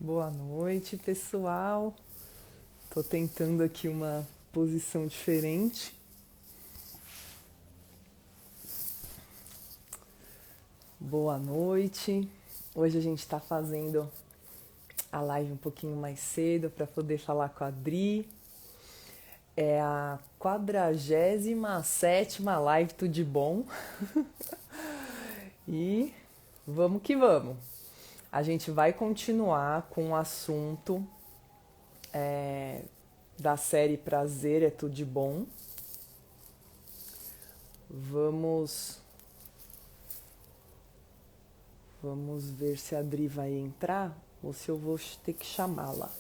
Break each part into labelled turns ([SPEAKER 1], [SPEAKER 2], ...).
[SPEAKER 1] Boa noite, pessoal. Tô tentando aqui uma posição diferente. Boa noite. Hoje a gente tá fazendo a live um pouquinho mais cedo para poder falar com a Dri. É a 47ª live Tudo de Bom. E vamos que vamos. A gente vai continuar com o assunto da série Prazer é Tudo de Bom. Vamos ver se a Dri vai entrar ou se eu vou ter que chamá-la.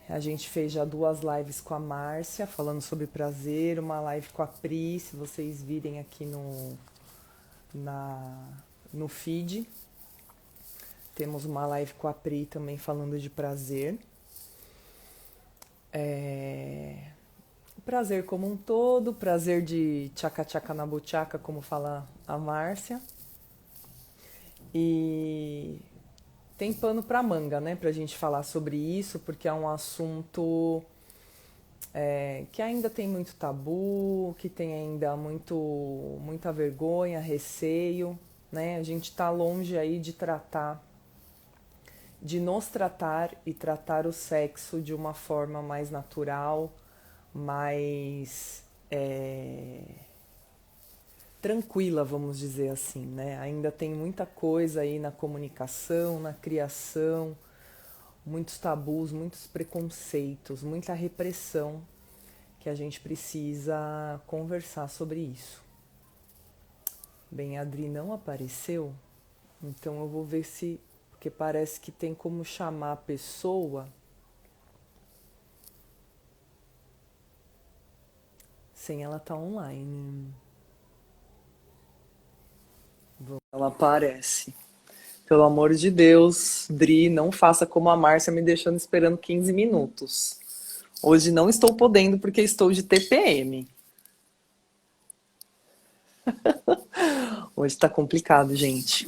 [SPEAKER 1] A gente fez já 2 lives com a Márcia, falando sobre prazer, uma live com a Pri, se vocês virem aqui no feed. Temos uma live com a Pri também falando de prazer. Prazer como um todo, prazer de tchaca-tchaca na buchaca, como fala a Márcia. E tem pano pra manga, né, pra gente falar sobre isso, porque é um assunto que ainda tem muito tabu, que tem ainda muita vergonha, receio, né? A gente tá longe aí de nos tratar e tratar o sexo de uma forma mais natural, mais tranquila, vamos dizer assim, né? Ainda tem muita coisa aí na comunicação, na criação, muitos tabus, muitos preconceitos, muita repressão que a gente precisa conversar sobre isso. Bem, a Adri não apareceu, então eu vou ver se... Porque parece que tem como chamar a pessoa sem ela estar online. Ela aparece. Pelo amor de Deus, Dri, não faça como a Márcia me deixando esperando 15 minutos. Hoje não estou podendo porque estou de TPM. Hoje tá complicado, gente.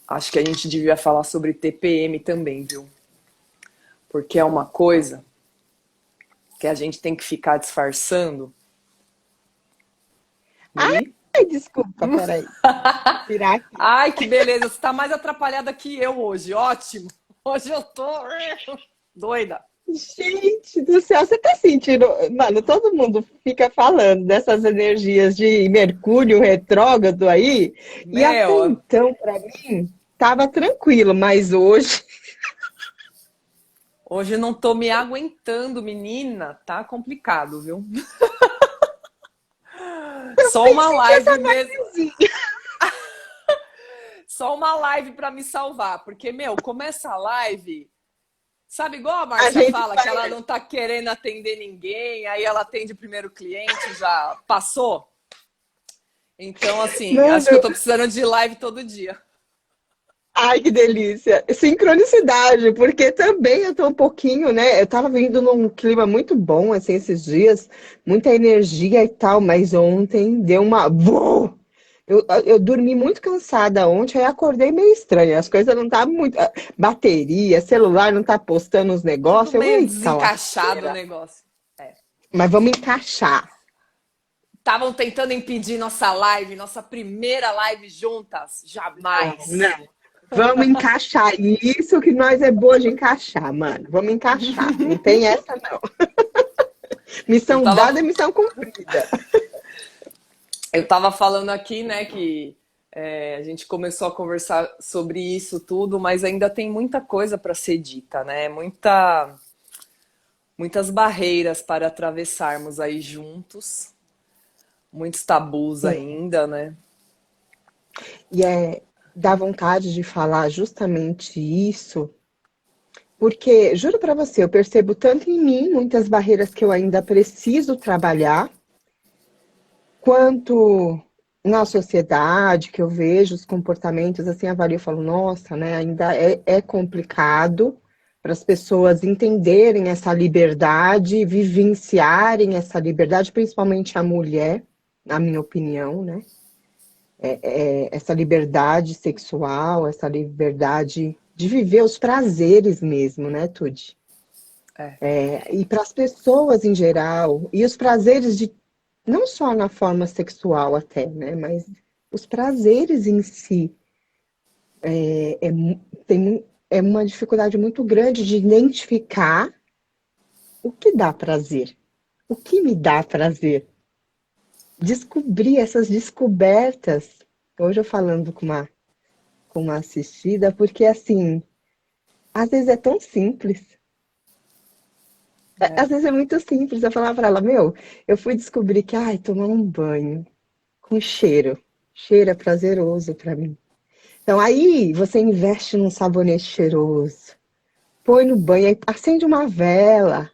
[SPEAKER 1] Acho que a gente devia falar sobre TPM também, viu? Porque é uma coisa que a gente tem que ficar disfarçando. E...
[SPEAKER 2] Ai, desculpa, peraí. Tirar aqui.
[SPEAKER 1] Ai, que beleza, você tá mais atrapalhada que eu hoje, ótimo. Hoje eu tô doida.
[SPEAKER 2] Gente do céu, você tá sentindo? Mano, todo mundo fica falando dessas energias de Mercúrio retrógrado aí, e até
[SPEAKER 1] Meu,
[SPEAKER 2] então, pra mim, tava tranquilo, mas hoje
[SPEAKER 1] hoje eu não tô me aguentando, menina, tá complicado, viu?
[SPEAKER 2] eu
[SPEAKER 1] Só
[SPEAKER 2] fui
[SPEAKER 1] uma
[SPEAKER 2] sentir essa
[SPEAKER 1] live mesmo,
[SPEAKER 2] vibezinha.
[SPEAKER 1] só uma live pra me salvar, porque, meu, começa a live, sabe igual a
[SPEAKER 2] A
[SPEAKER 1] Márcia
[SPEAKER 2] gente
[SPEAKER 1] fala que ela
[SPEAKER 2] vai.
[SPEAKER 1] não tá querendo atender ninguém, aí ela atende o primeiro cliente, já passou? Então, assim, acho que eu
[SPEAKER 2] Mano,
[SPEAKER 1] tô precisando de live todo dia.
[SPEAKER 2] ai, que delícia. Sincronicidade, porque também eu tô um pouquinho, né? Eu tava vindo num clima muito bom, assim, esses dias, muita energia e tal, mas ontem deu uma. Eu dormi muito cansada ontem, aí acordei meio estranha. As coisas não estavam muito. Bateria, celular não tá postando os
[SPEAKER 1] Tudo
[SPEAKER 2] negócios. Eu,
[SPEAKER 1] meio
[SPEAKER 2] eita,
[SPEAKER 1] desencaixado o
[SPEAKER 2] lasqueira.
[SPEAKER 1] negócio. É.
[SPEAKER 2] Mas vamos encaixar.
[SPEAKER 1] Estavam tentando impedir nossa live, nossa primeira live juntas.
[SPEAKER 2] Não,
[SPEAKER 1] Jamais.
[SPEAKER 2] não. Vamos encaixar. Isso que nós é boa de encaixar, mano. Vamos encaixar. Não tem essa, não.
[SPEAKER 1] Eu
[SPEAKER 2] Missão
[SPEAKER 1] tava,
[SPEAKER 2] dada é missão cumprida.
[SPEAKER 1] eu tava falando aqui, né, que a gente começou a conversar sobre isso tudo, mas ainda tem muita coisa para ser dita, né? Muitas barreiras para atravessarmos aí juntos, muitos tabus
[SPEAKER 2] Sim.
[SPEAKER 1] ainda, né?
[SPEAKER 2] E dá vontade de falar justamente isso, porque, juro pra você, eu percebo tanto em mim muitas barreiras que eu ainda preciso trabalhar, quanto na sociedade, que eu vejo os comportamentos, assim, avalio e falo, nossa, né, ainda é complicado para as pessoas entenderem essa liberdade, vivenciarem essa liberdade, principalmente a mulher, na minha opinião, né? essa liberdade sexual, essa liberdade de viver os prazeres mesmo, né, Tudy?
[SPEAKER 1] É,
[SPEAKER 2] E para as pessoas em geral, e os prazeres de não só na forma sexual até, né, mas os prazeres em si é uma dificuldade muito grande de identificar o que dá prazer, o que me dá prazer. Descobrir essas descobertas. Hoje eu falando com uma assistida, porque assim, às vezes é tão simples. Às
[SPEAKER 1] é,
[SPEAKER 2] vezes é muito simples. Eu falar para ela, meu, eu fui descobrir que, ai, tomar um banho com cheiro. Cheiro é prazeroso para mim. Então aí você investe num sabonete cheiroso, põe no banho, aí acende uma vela.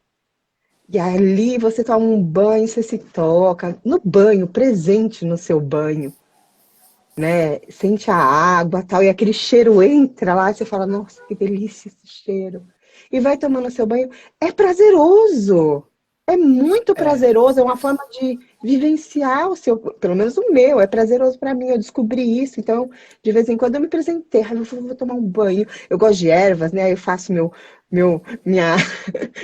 [SPEAKER 2] E ali você toma um banho, você se toca. No banho, presente no seu banho, né? Sente a água tal, e aquele cheiro entra lá, e você fala, nossa, que delícia esse cheiro. E vai tomando seu banho. É prazeroso. É muito
[SPEAKER 1] é.
[SPEAKER 2] prazeroso, é uma forma de vivenciar o seu, pelo menos o meu, é prazeroso para mim, eu descobri isso, então de vez em quando eu me presentei, eu vou tomar um banho, eu gosto de ervas, né, eu faço minha,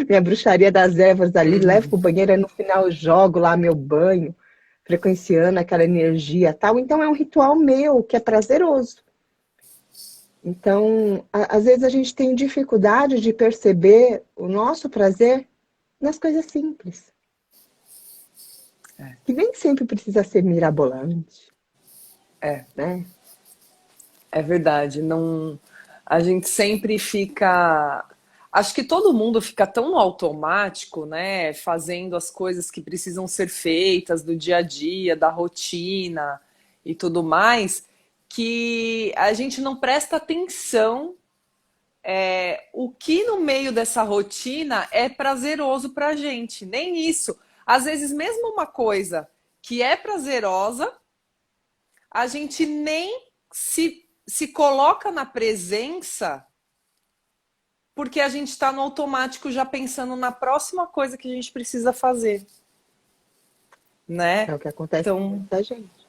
[SPEAKER 2] minha bruxaria das ervas ali, levo
[SPEAKER 1] Uhum.
[SPEAKER 2] pro banheiro, aí no final eu jogo lá meu banho, frequenciando aquela energia tal. Então é um ritual meu que é prazeroso. Então, às vezes a gente tem dificuldade de perceber o nosso prazer nas coisas simples,
[SPEAKER 1] É,
[SPEAKER 2] que nem sempre precisa ser mirabolante,
[SPEAKER 1] é,
[SPEAKER 2] né?
[SPEAKER 1] é verdade. Não, a gente sempre fica. Acho que todo mundo fica tão no automático, né? Fazendo as coisas que precisam ser feitas do dia a dia, da rotina e tudo mais, que a gente não presta atenção o que no meio dessa rotina é prazeroso pra gente. Nem isso. Às vezes, mesmo uma coisa que é prazerosa, a gente nem se coloca na presença porque a gente está no automático já pensando na próxima coisa que a gente precisa fazer,
[SPEAKER 2] É
[SPEAKER 1] né?
[SPEAKER 2] o que acontece com
[SPEAKER 1] Então,
[SPEAKER 2] muita gente.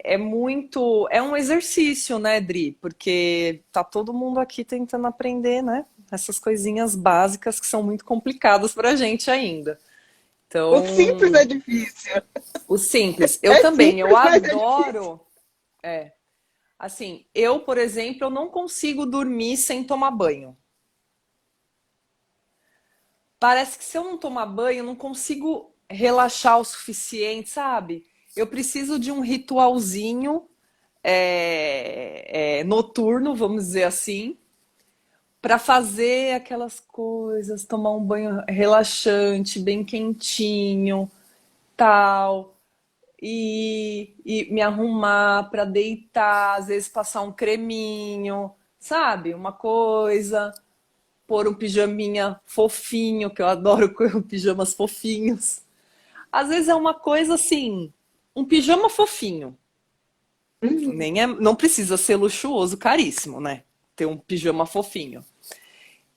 [SPEAKER 1] é muito. É um exercício, né, Dri? Porque tá todo mundo aqui tentando aprender, né? Essas coisinhas básicas que são muito complicadas pra gente ainda.
[SPEAKER 2] O simples é
[SPEAKER 1] Então,
[SPEAKER 2] difícil.
[SPEAKER 1] o simples. Eu
[SPEAKER 2] É
[SPEAKER 1] também, eu
[SPEAKER 2] simples, mas é difícil.
[SPEAKER 1] adoro. Assim, eu, por exemplo, eu não consigo dormir sem tomar banho. Parece que se eu não tomar banho, eu não consigo relaxar o suficiente, sabe? Eu preciso de um ritualzinho noturno, vamos dizer assim, para fazer aquelas coisas, tomar um banho relaxante, bem quentinho, tal, e me arrumar para deitar, às vezes passar um creminho, sabe? Uma coisa, pôr um pijaminha fofinho, que eu adoro pijamas fofinhos. Às vezes é uma coisa assim, um pijama fofinho.
[SPEAKER 2] Hum,
[SPEAKER 1] Nem é, não precisa ser luxuoso, caríssimo, né? Ter um pijama fofinho.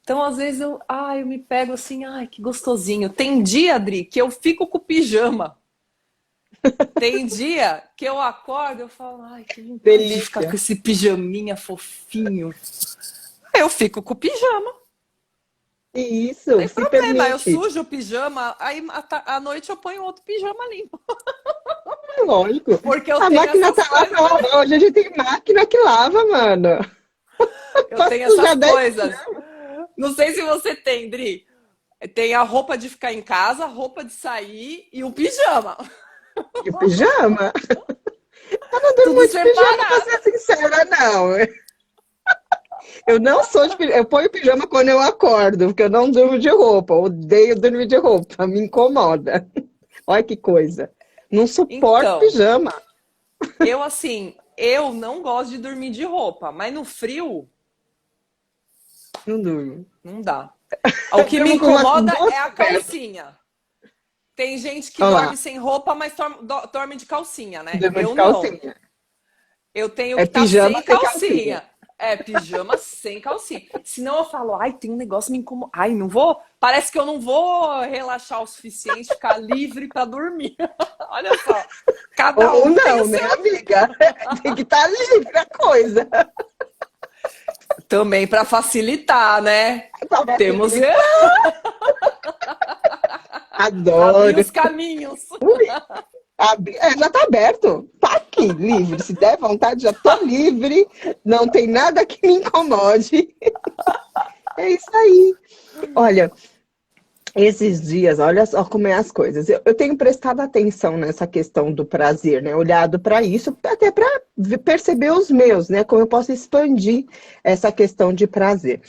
[SPEAKER 1] Então, às vezes, eu me pego assim, ai, que gostosinho. Tem dia, Adri, que eu fico com o pijama. Tem dia que eu acordo e eu falo, ai, que vontade de ficar com
[SPEAKER 2] delícia.
[SPEAKER 1] esse pijaminha fofinho. Eu fico com o pijama.
[SPEAKER 2] E
[SPEAKER 1] Não
[SPEAKER 2] isso,
[SPEAKER 1] tem
[SPEAKER 2] se
[SPEAKER 1] problema, eu
[SPEAKER 2] permite.
[SPEAKER 1] sujo o pijama, aí à noite eu ponho outro pijama limpo.
[SPEAKER 2] É lógico.
[SPEAKER 1] Porque eu
[SPEAKER 2] A
[SPEAKER 1] tenho
[SPEAKER 2] máquina
[SPEAKER 1] essas
[SPEAKER 2] tá lá
[SPEAKER 1] coisas.
[SPEAKER 2] pra lavar. Hoje a gente tem máquina que lava, mano.
[SPEAKER 1] Eu
[SPEAKER 2] Posso
[SPEAKER 1] tenho essas
[SPEAKER 2] sujar 10
[SPEAKER 1] coisas. Não sei se você tem, Dri. Tem a roupa de ficar em casa, a roupa de sair e o pijama.
[SPEAKER 2] de pijama. Eu não durmo
[SPEAKER 1] Tudo
[SPEAKER 2] muito de pijama, pra
[SPEAKER 1] separado.
[SPEAKER 2] ser sincera, não. Eu não sou de pijama. Eu ponho pijama quando eu acordo, porque eu não durmo de roupa. Eu odeio dormir de roupa. Me incomoda. Olha que coisa. Não suporto
[SPEAKER 1] Então,
[SPEAKER 2] pijama.
[SPEAKER 1] eu assim, eu não gosto de dormir de roupa, mas no frio
[SPEAKER 2] Não durmo.
[SPEAKER 1] não dá. O
[SPEAKER 2] Eu
[SPEAKER 1] que me
[SPEAKER 2] durmo com umas
[SPEAKER 1] incomoda
[SPEAKER 2] duas
[SPEAKER 1] é a
[SPEAKER 2] cobertas.
[SPEAKER 1] calcinha. Tem gente que
[SPEAKER 2] Olha
[SPEAKER 1] dorme
[SPEAKER 2] lá.
[SPEAKER 1] sem roupa, mas dorme de calcinha, né?
[SPEAKER 2] Durmo de
[SPEAKER 1] Eu não.
[SPEAKER 2] calcinha.
[SPEAKER 1] Eu tenho
[SPEAKER 2] É
[SPEAKER 1] que estar
[SPEAKER 2] pijama
[SPEAKER 1] sem
[SPEAKER 2] sem calcinha.
[SPEAKER 1] calcinha. É, pijama sem calcinha. Senão eu falo, ai, tem um negócio me incomoda. Ai, não vou. Parece que eu não vou relaxar o suficiente, ficar livre para dormir. Olha só, cada
[SPEAKER 2] Ou
[SPEAKER 1] um tem o
[SPEAKER 2] não, né,
[SPEAKER 1] seu.
[SPEAKER 2] amiga? Tem que estar livre a coisa.
[SPEAKER 1] Também para facilitar, né?
[SPEAKER 2] Pra
[SPEAKER 1] Temos
[SPEAKER 2] facilitar.
[SPEAKER 1] abrir
[SPEAKER 2] Adoro.
[SPEAKER 1] os caminhos.
[SPEAKER 2] Ui, já tá aberto. Tá aqui, livre. Se der vontade, já tô livre. Não tem nada que me incomode. É isso aí. Olha, esses dias, olha só como é as coisas. Eu tenho prestado atenção nessa questão do prazer, né? Olhado para isso, até para perceber os meus, né? Como eu posso expandir essa questão de prazer.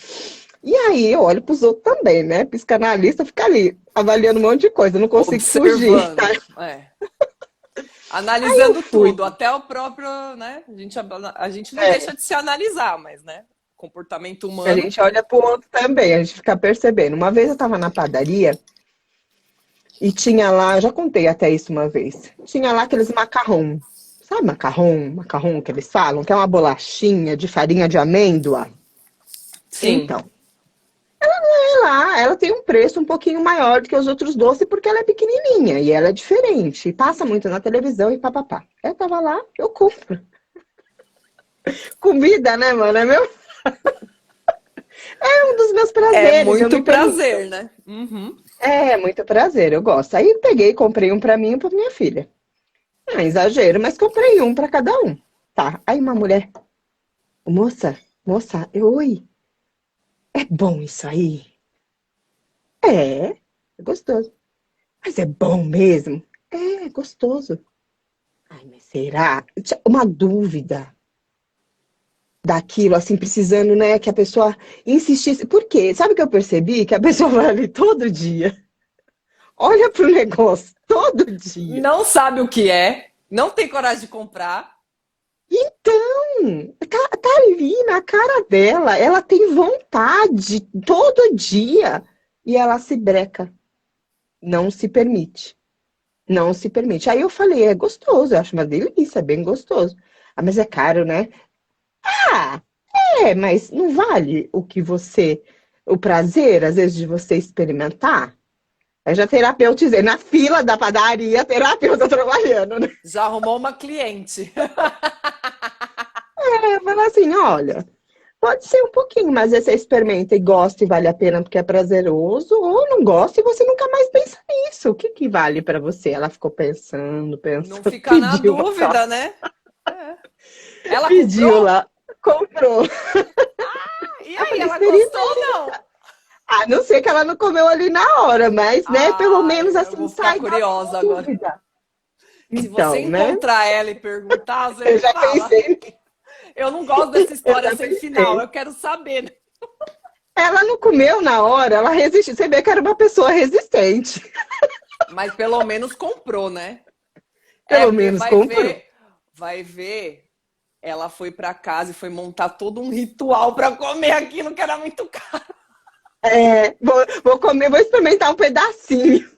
[SPEAKER 2] E aí eu olho para os outros também, né? Psicanalista fica ali, avaliando um monte de coisa, não consigo fugir, tá?
[SPEAKER 1] Observando. É.
[SPEAKER 2] Aí eu
[SPEAKER 1] Analisando
[SPEAKER 2] fui.
[SPEAKER 1] tudo, até o próprio, né? A gente não
[SPEAKER 2] É,
[SPEAKER 1] deixa de se analisar, mas, né? Comportamento
[SPEAKER 2] a
[SPEAKER 1] humano.
[SPEAKER 2] gente olha para o outro também, a gente fica percebendo. Uma vez eu estava na padaria e tinha lá, já contei até isso uma vez, tinha lá aqueles macarrão. Sabe macarrão? Macarrão que eles falam, que é uma bolachinha de farinha de amêndoa.
[SPEAKER 1] Sim.
[SPEAKER 2] Então, lá, ela tem um preço um pouquinho maior do que os outros doces porque ela é pequenininha e ela é diferente. E passa muito na televisão e papapá. Eu tava lá, eu compro. Comida, né, mano? É um dos meus
[SPEAKER 1] É
[SPEAKER 2] prazeres. Eu
[SPEAKER 1] muito
[SPEAKER 2] me permito.
[SPEAKER 1] prazer, né? Uhum.
[SPEAKER 2] É, muito prazer, eu gosto. Aí peguei, comprei um pra mim e um pra minha filha. Não é exagero, mas comprei um pra cada um. Tá. Aí uma mulher, moça, oi, é bom isso aí? É gostoso. Mas é bom mesmo? É gostoso. Ai, mas será? Uma dúvida daquilo, assim, precisando, né, que a pessoa insistisse. Por quê? Sabe o que eu percebi? Que a pessoa vai ali todo dia, olha pro negócio todo dia.
[SPEAKER 1] Não sabe o que é, não tem coragem de comprar.
[SPEAKER 2] Então, tá ali na cara dela, ela tem vontade todo dia e ela se breca, não se permite. Não se permite. Aí eu falei, é gostoso, eu acho uma delícia, é bem gostoso. Ah, mas é caro, né? Ah, mas não vale o prazer, às vezes, de você experimentar? Eu já terapeutizei na fila da padaria, terapeuta trabalhando, né?
[SPEAKER 1] Já arrumou uma cliente.
[SPEAKER 2] Eu falo assim, olha, pode ser um pouquinho, mas aí você experimenta e gosta e vale a pena porque é prazeroso, ou não gosta e você nunca mais pensa nisso. O que que vale pra você? Ela ficou pensando,
[SPEAKER 1] Não
[SPEAKER 2] pensando,
[SPEAKER 1] fica na dúvida,
[SPEAKER 2] taça,
[SPEAKER 1] né? É. Ela
[SPEAKER 2] pediu
[SPEAKER 1] comprou?
[SPEAKER 2] lá, comprou.
[SPEAKER 1] E
[SPEAKER 2] Eu
[SPEAKER 1] aí,
[SPEAKER 2] falei,
[SPEAKER 1] ela gostou
[SPEAKER 2] experimenta.
[SPEAKER 1] ou não?
[SPEAKER 2] A não ser que ela não comeu ali na hora, mas, né, pelo menos
[SPEAKER 1] Ai, eu
[SPEAKER 2] assim
[SPEAKER 1] vou ficar
[SPEAKER 2] sai da
[SPEAKER 1] curiosa agora.
[SPEAKER 2] dúvida.
[SPEAKER 1] Se você
[SPEAKER 2] Então, né?
[SPEAKER 1] encontrar ela e perguntar, você
[SPEAKER 2] Eu
[SPEAKER 1] me
[SPEAKER 2] já
[SPEAKER 1] fala.
[SPEAKER 2] pensei,
[SPEAKER 1] Eu não gosto dessa
[SPEAKER 2] eu
[SPEAKER 1] história
[SPEAKER 2] já
[SPEAKER 1] sem final,
[SPEAKER 2] pensei.
[SPEAKER 1] eu quero saber.
[SPEAKER 2] Ela não comeu na hora, ela resistiu. Você vê que era uma pessoa resistente.
[SPEAKER 1] Mas pelo menos comprou, né? É,
[SPEAKER 2] Pelo
[SPEAKER 1] porque
[SPEAKER 2] menos comprou.
[SPEAKER 1] vai ver, ela foi pra casa e foi montar todo um ritual pra comer aquilo que era muito caro.
[SPEAKER 2] É, vou comer, vou experimentar um pedacinho.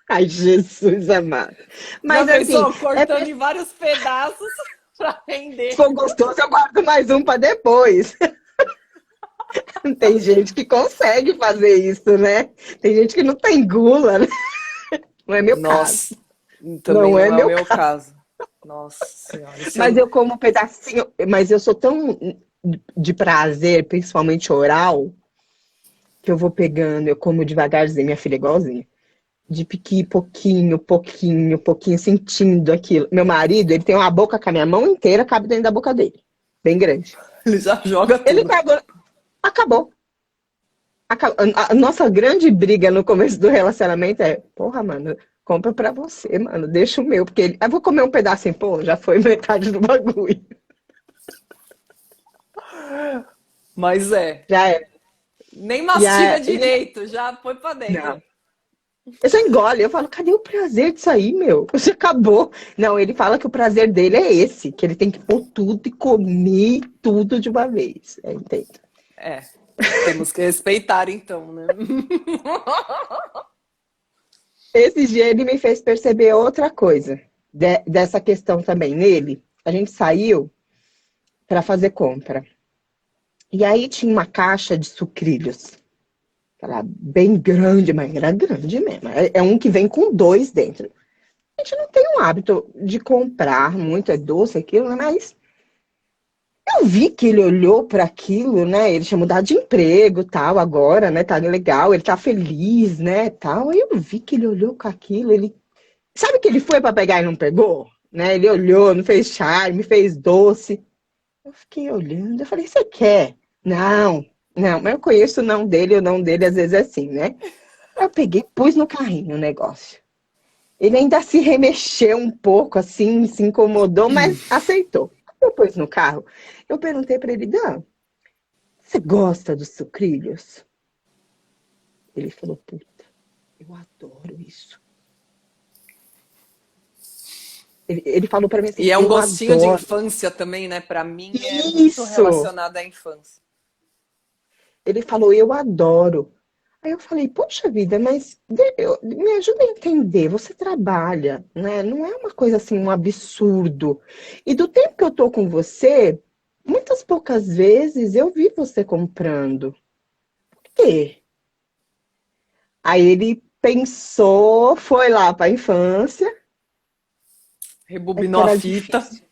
[SPEAKER 2] Ai, Jesus amado.
[SPEAKER 1] Já
[SPEAKER 2] Mas assim,
[SPEAKER 1] pensou? Cortando em vários pedaços pra
[SPEAKER 2] se
[SPEAKER 1] vender.
[SPEAKER 2] for gostoso, eu guardo mais um para depois. Tem gente que consegue fazer isso, né? Tem gente que não tem gula, né? Não é meu caso.
[SPEAKER 1] Nossa, também
[SPEAKER 2] Não é
[SPEAKER 1] não é o
[SPEAKER 2] meu
[SPEAKER 1] meu
[SPEAKER 2] caso.
[SPEAKER 1] caso. Nossa senhora, isso
[SPEAKER 2] Mas eu como um pedacinho, mas eu sou tão de prazer, principalmente oral, que eu vou pegando, eu como devagarzinho, minha filha é igualzinha. De piqui, pouquinho, pouquinho, pouquinho, sentindo aquilo. Meu marido, ele tem uma boca com a minha mão inteira, cabe dentro da boca dele. Bem grande.
[SPEAKER 1] ele já joga
[SPEAKER 2] Ele
[SPEAKER 1] tudo.
[SPEAKER 2] pegou, acabou. A nossa grande briga no começo do relacionamento é, porra, mano, compra pra você, mano, deixa o meu, porque eu vou comer um pedacinho, pô, já foi metade do bagulho.
[SPEAKER 1] Mas é,
[SPEAKER 2] Já é.
[SPEAKER 1] nem
[SPEAKER 2] E
[SPEAKER 1] mastiga
[SPEAKER 2] a, ele,
[SPEAKER 1] direito, já foi pra dentro.
[SPEAKER 2] não. Eu só engole, eu falo, cadê o prazer disso aí, meu? Você acabou. Não, ele fala que o prazer dele é esse, que ele tem que pôr tudo e comer tudo de uma vez. É, entende?
[SPEAKER 1] É, temos que respeitar então, né?
[SPEAKER 2] Esse dia ele me fez perceber outra coisa dessa questão também nele. A gente saiu para fazer compra. E aí tinha uma caixa de sucrilhos. Aquela bem grande, mas era grande mesmo. É um que vem com dois dentro. A gente não tem um hábito de comprar muito, é doce aquilo, né? Mas eu vi que ele olhou para aquilo, né? Ele tinha mudado de emprego, tal, agora, né? Tá legal, ele tá feliz, né? Tal. Aí eu vi que ele olhou com aquilo, ele sabe que ele foi para pegar e não pegou, né? Ele olhou, não fez charme, fez doce. Eu fiquei olhando, eu falei, você quer? Não, não, mas eu conheço o não dele às vezes é assim, né? Eu peguei, pus no carrinho o negócio. Ele ainda se remexeu um pouco, assim, se incomodou, mas aceitou. Eu pus no carro. Eu perguntei para ele, Dan, você gosta dos sucrilhos? Ele falou, puta, eu adoro isso. Ele falou para mim assim,
[SPEAKER 1] E é um
[SPEAKER 2] eu
[SPEAKER 1] gostinho de
[SPEAKER 2] adoro
[SPEAKER 1] infância também, né? Para mim é muito
[SPEAKER 2] isso.
[SPEAKER 1] relacionado à infância.
[SPEAKER 2] Ele falou, eu adoro. Aí eu falei, poxa vida, mas me ajuda a entender, você trabalha, né? Não é uma coisa assim, um absurdo. E do tempo que eu tô com você, muitas poucas vezes eu vi você comprando. Por quê? Aí ele pensou, foi lá para a infância, é porque
[SPEAKER 1] Rebobinou a
[SPEAKER 2] era
[SPEAKER 1] fita.
[SPEAKER 2] difícil.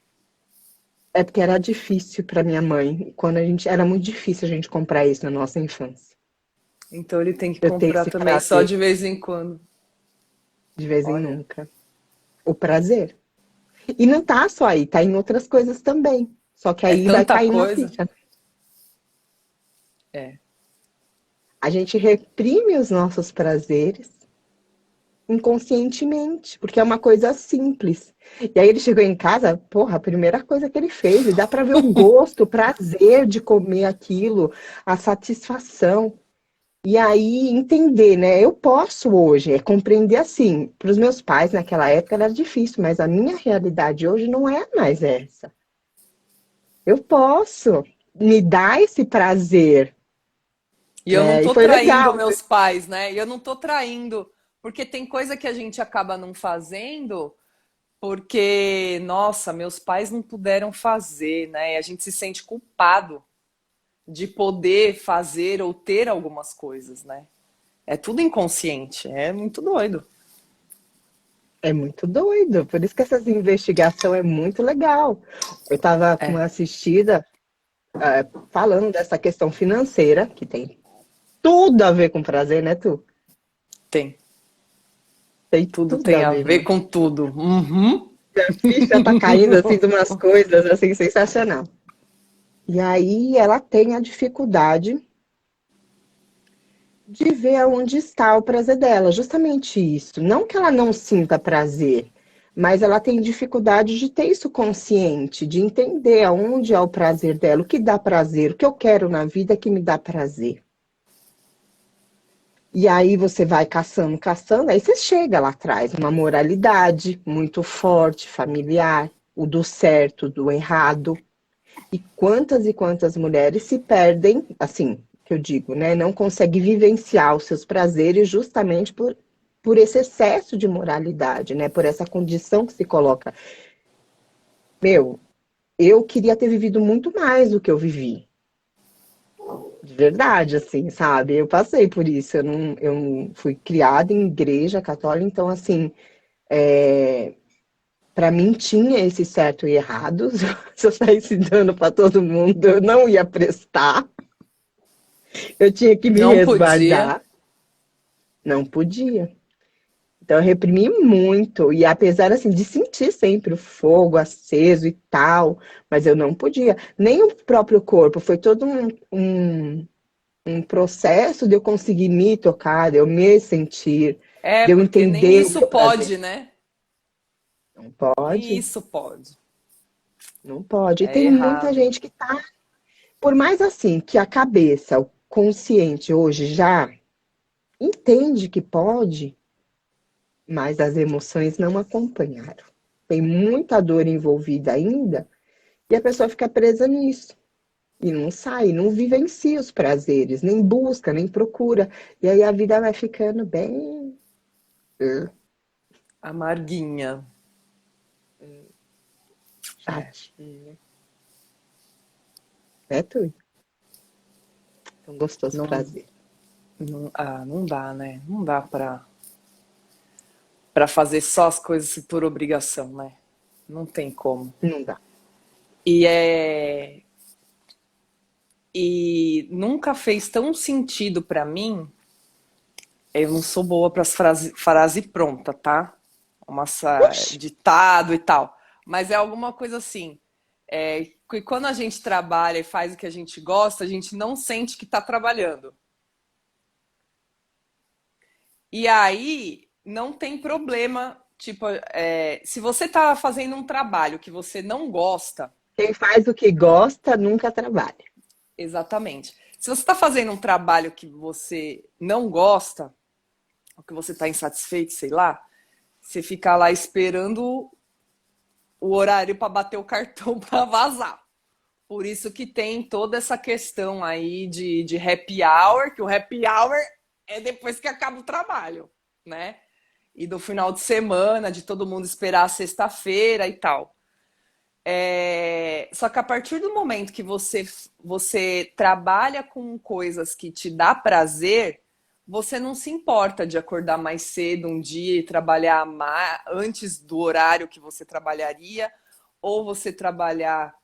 [SPEAKER 2] É porque era difícil para minha mãe. Quando a gente era muito difícil a gente comprar isso na nossa infância.
[SPEAKER 1] Então ele tem que
[SPEAKER 2] Eu tenho
[SPEAKER 1] comprar
[SPEAKER 2] esse
[SPEAKER 1] também, só
[SPEAKER 2] prazer
[SPEAKER 1] de vez em quando.
[SPEAKER 2] de vez em
[SPEAKER 1] Olha,
[SPEAKER 2] nunca. O prazer. E não tá só aí, tá em outras coisas também. Só que
[SPEAKER 1] é
[SPEAKER 2] aí vai
[SPEAKER 1] tanta
[SPEAKER 2] cair na
[SPEAKER 1] coisa.
[SPEAKER 2] ficha.
[SPEAKER 1] É.
[SPEAKER 2] A gente reprime os nossos prazeres inconscientemente, porque é uma coisa simples. E aí ele chegou em casa, porra, a primeira coisa que ele fez, e dá para ver o gosto, o prazer de comer aquilo, a satisfação. E aí entender, né? Eu posso hoje, é compreender assim. Para os meus pais naquela época era difícil, mas a minha realidade hoje não é mais essa. Eu posso me dar esse prazer,
[SPEAKER 1] E eu não
[SPEAKER 2] né? E
[SPEAKER 1] tô
[SPEAKER 2] foi
[SPEAKER 1] traindo
[SPEAKER 2] legal.
[SPEAKER 1] meus pais, né? E eu não tô traindo, porque tem coisa que a gente acaba não fazendo, porque, nossa, meus pais não puderam fazer, né? E a gente se sente culpado de poder fazer ou ter algumas coisas, né? É tudo inconsciente, é muito doido.
[SPEAKER 2] É muito doido. Por isso que essas investigação é muito legal. Eu estava com
[SPEAKER 1] É,
[SPEAKER 2] uma assistida falando dessa questão financeira, que tem tudo a ver com prazer, né, Tu?
[SPEAKER 1] tem.
[SPEAKER 2] Tem
[SPEAKER 1] Tudo
[SPEAKER 2] tudo
[SPEAKER 1] tem
[SPEAKER 2] a
[SPEAKER 1] a
[SPEAKER 2] ver,
[SPEAKER 1] ver
[SPEAKER 2] né?
[SPEAKER 1] com tudo. Uhum.
[SPEAKER 2] A ficha tá caindo assim de umas coisas assim sensacional. E aí ela tem a dificuldade de ver aonde está o prazer dela, justamente isso. Não que ela não sinta prazer, mas ela tem dificuldade de ter isso consciente, de entender aonde é o prazer dela, o que dá prazer, o que eu quero na vida que me dá prazer. E aí você vai caçando, caçando, aí você chega lá atrás, uma moralidade muito forte, familiar, o do certo, do errado. E quantas mulheres se perdem, assim, que eu digo, né? Não conseguem vivenciar os seus prazeres justamente por esse excesso de moralidade, né? Por essa condição que se coloca. Meu, eu queria ter vivido muito mais do que eu vivi. De verdade, assim, sabe? Eu passei por isso. Eu fui criada em igreja católica, então, assim, para mim tinha esse certo e errado. Se eu saísse dando para todo mundo, eu não ia prestar. Eu tinha que me
[SPEAKER 1] Não podia.
[SPEAKER 2] resguardar. Não podia. Então eu reprimi muito. E apesar assim de sentir sempre o fogo aceso e tal, mas eu não podia. Nem o próprio corpo. Foi todo um processo de eu conseguir me tocar, de eu me sentir,
[SPEAKER 1] É,
[SPEAKER 2] de eu
[SPEAKER 1] porque nem
[SPEAKER 2] entender o
[SPEAKER 1] isso
[SPEAKER 2] meu prazer.
[SPEAKER 1] pode, né?
[SPEAKER 2] Não
[SPEAKER 1] Nem
[SPEAKER 2] pode,
[SPEAKER 1] isso pode.
[SPEAKER 2] não pode. E
[SPEAKER 1] É
[SPEAKER 2] tem muita
[SPEAKER 1] errado.
[SPEAKER 2] gente que tá, por mais assim, que a cabeça, o consciente hoje já entende que pode, mas as emoções não acompanharam. Tem muita dor envolvida ainda e a pessoa fica presa nisso. E não sai, não vivencia os prazeres, nem busca, nem procura. E aí a vida vai ficando bem
[SPEAKER 1] Amarguinha. É.
[SPEAKER 2] chatinha. É tudo. Tão gostoso
[SPEAKER 1] Não,
[SPEAKER 2] prazer.
[SPEAKER 1] não, ah, não dá, né? Não dá pra. para fazer só as coisas por obrigação, né? Não tem como.
[SPEAKER 2] Não dá.
[SPEAKER 1] E é e nunca fez tão sentido para mim. Eu não sou boa para as frase pronta, tá?
[SPEAKER 2] Oxi,
[SPEAKER 1] Ditado e tal. Mas é alguma coisa assim. Que quando a gente trabalha e faz o que a gente gosta, a gente não sente que está trabalhando. E aí não tem problema. Tipo, se você está fazendo um trabalho que você não gosta,
[SPEAKER 2] quem faz o que gosta nunca trabalha.
[SPEAKER 1] exatamente. Se você está fazendo um trabalho que você não gosta, ou que você está insatisfeito, sei lá, você fica lá esperando o horário para bater o cartão para vazar. Por isso que tem toda essa questão aí de happy hour, que o happy hour é depois que acaba o trabalho, né? E do final de semana, de todo mundo esperar a sexta-feira e tal. Só que a partir do momento que você trabalha com coisas que te dá prazer, você não se importa de acordar mais cedo um dia e trabalhar antes do horário que você trabalharia, ou você trabalhar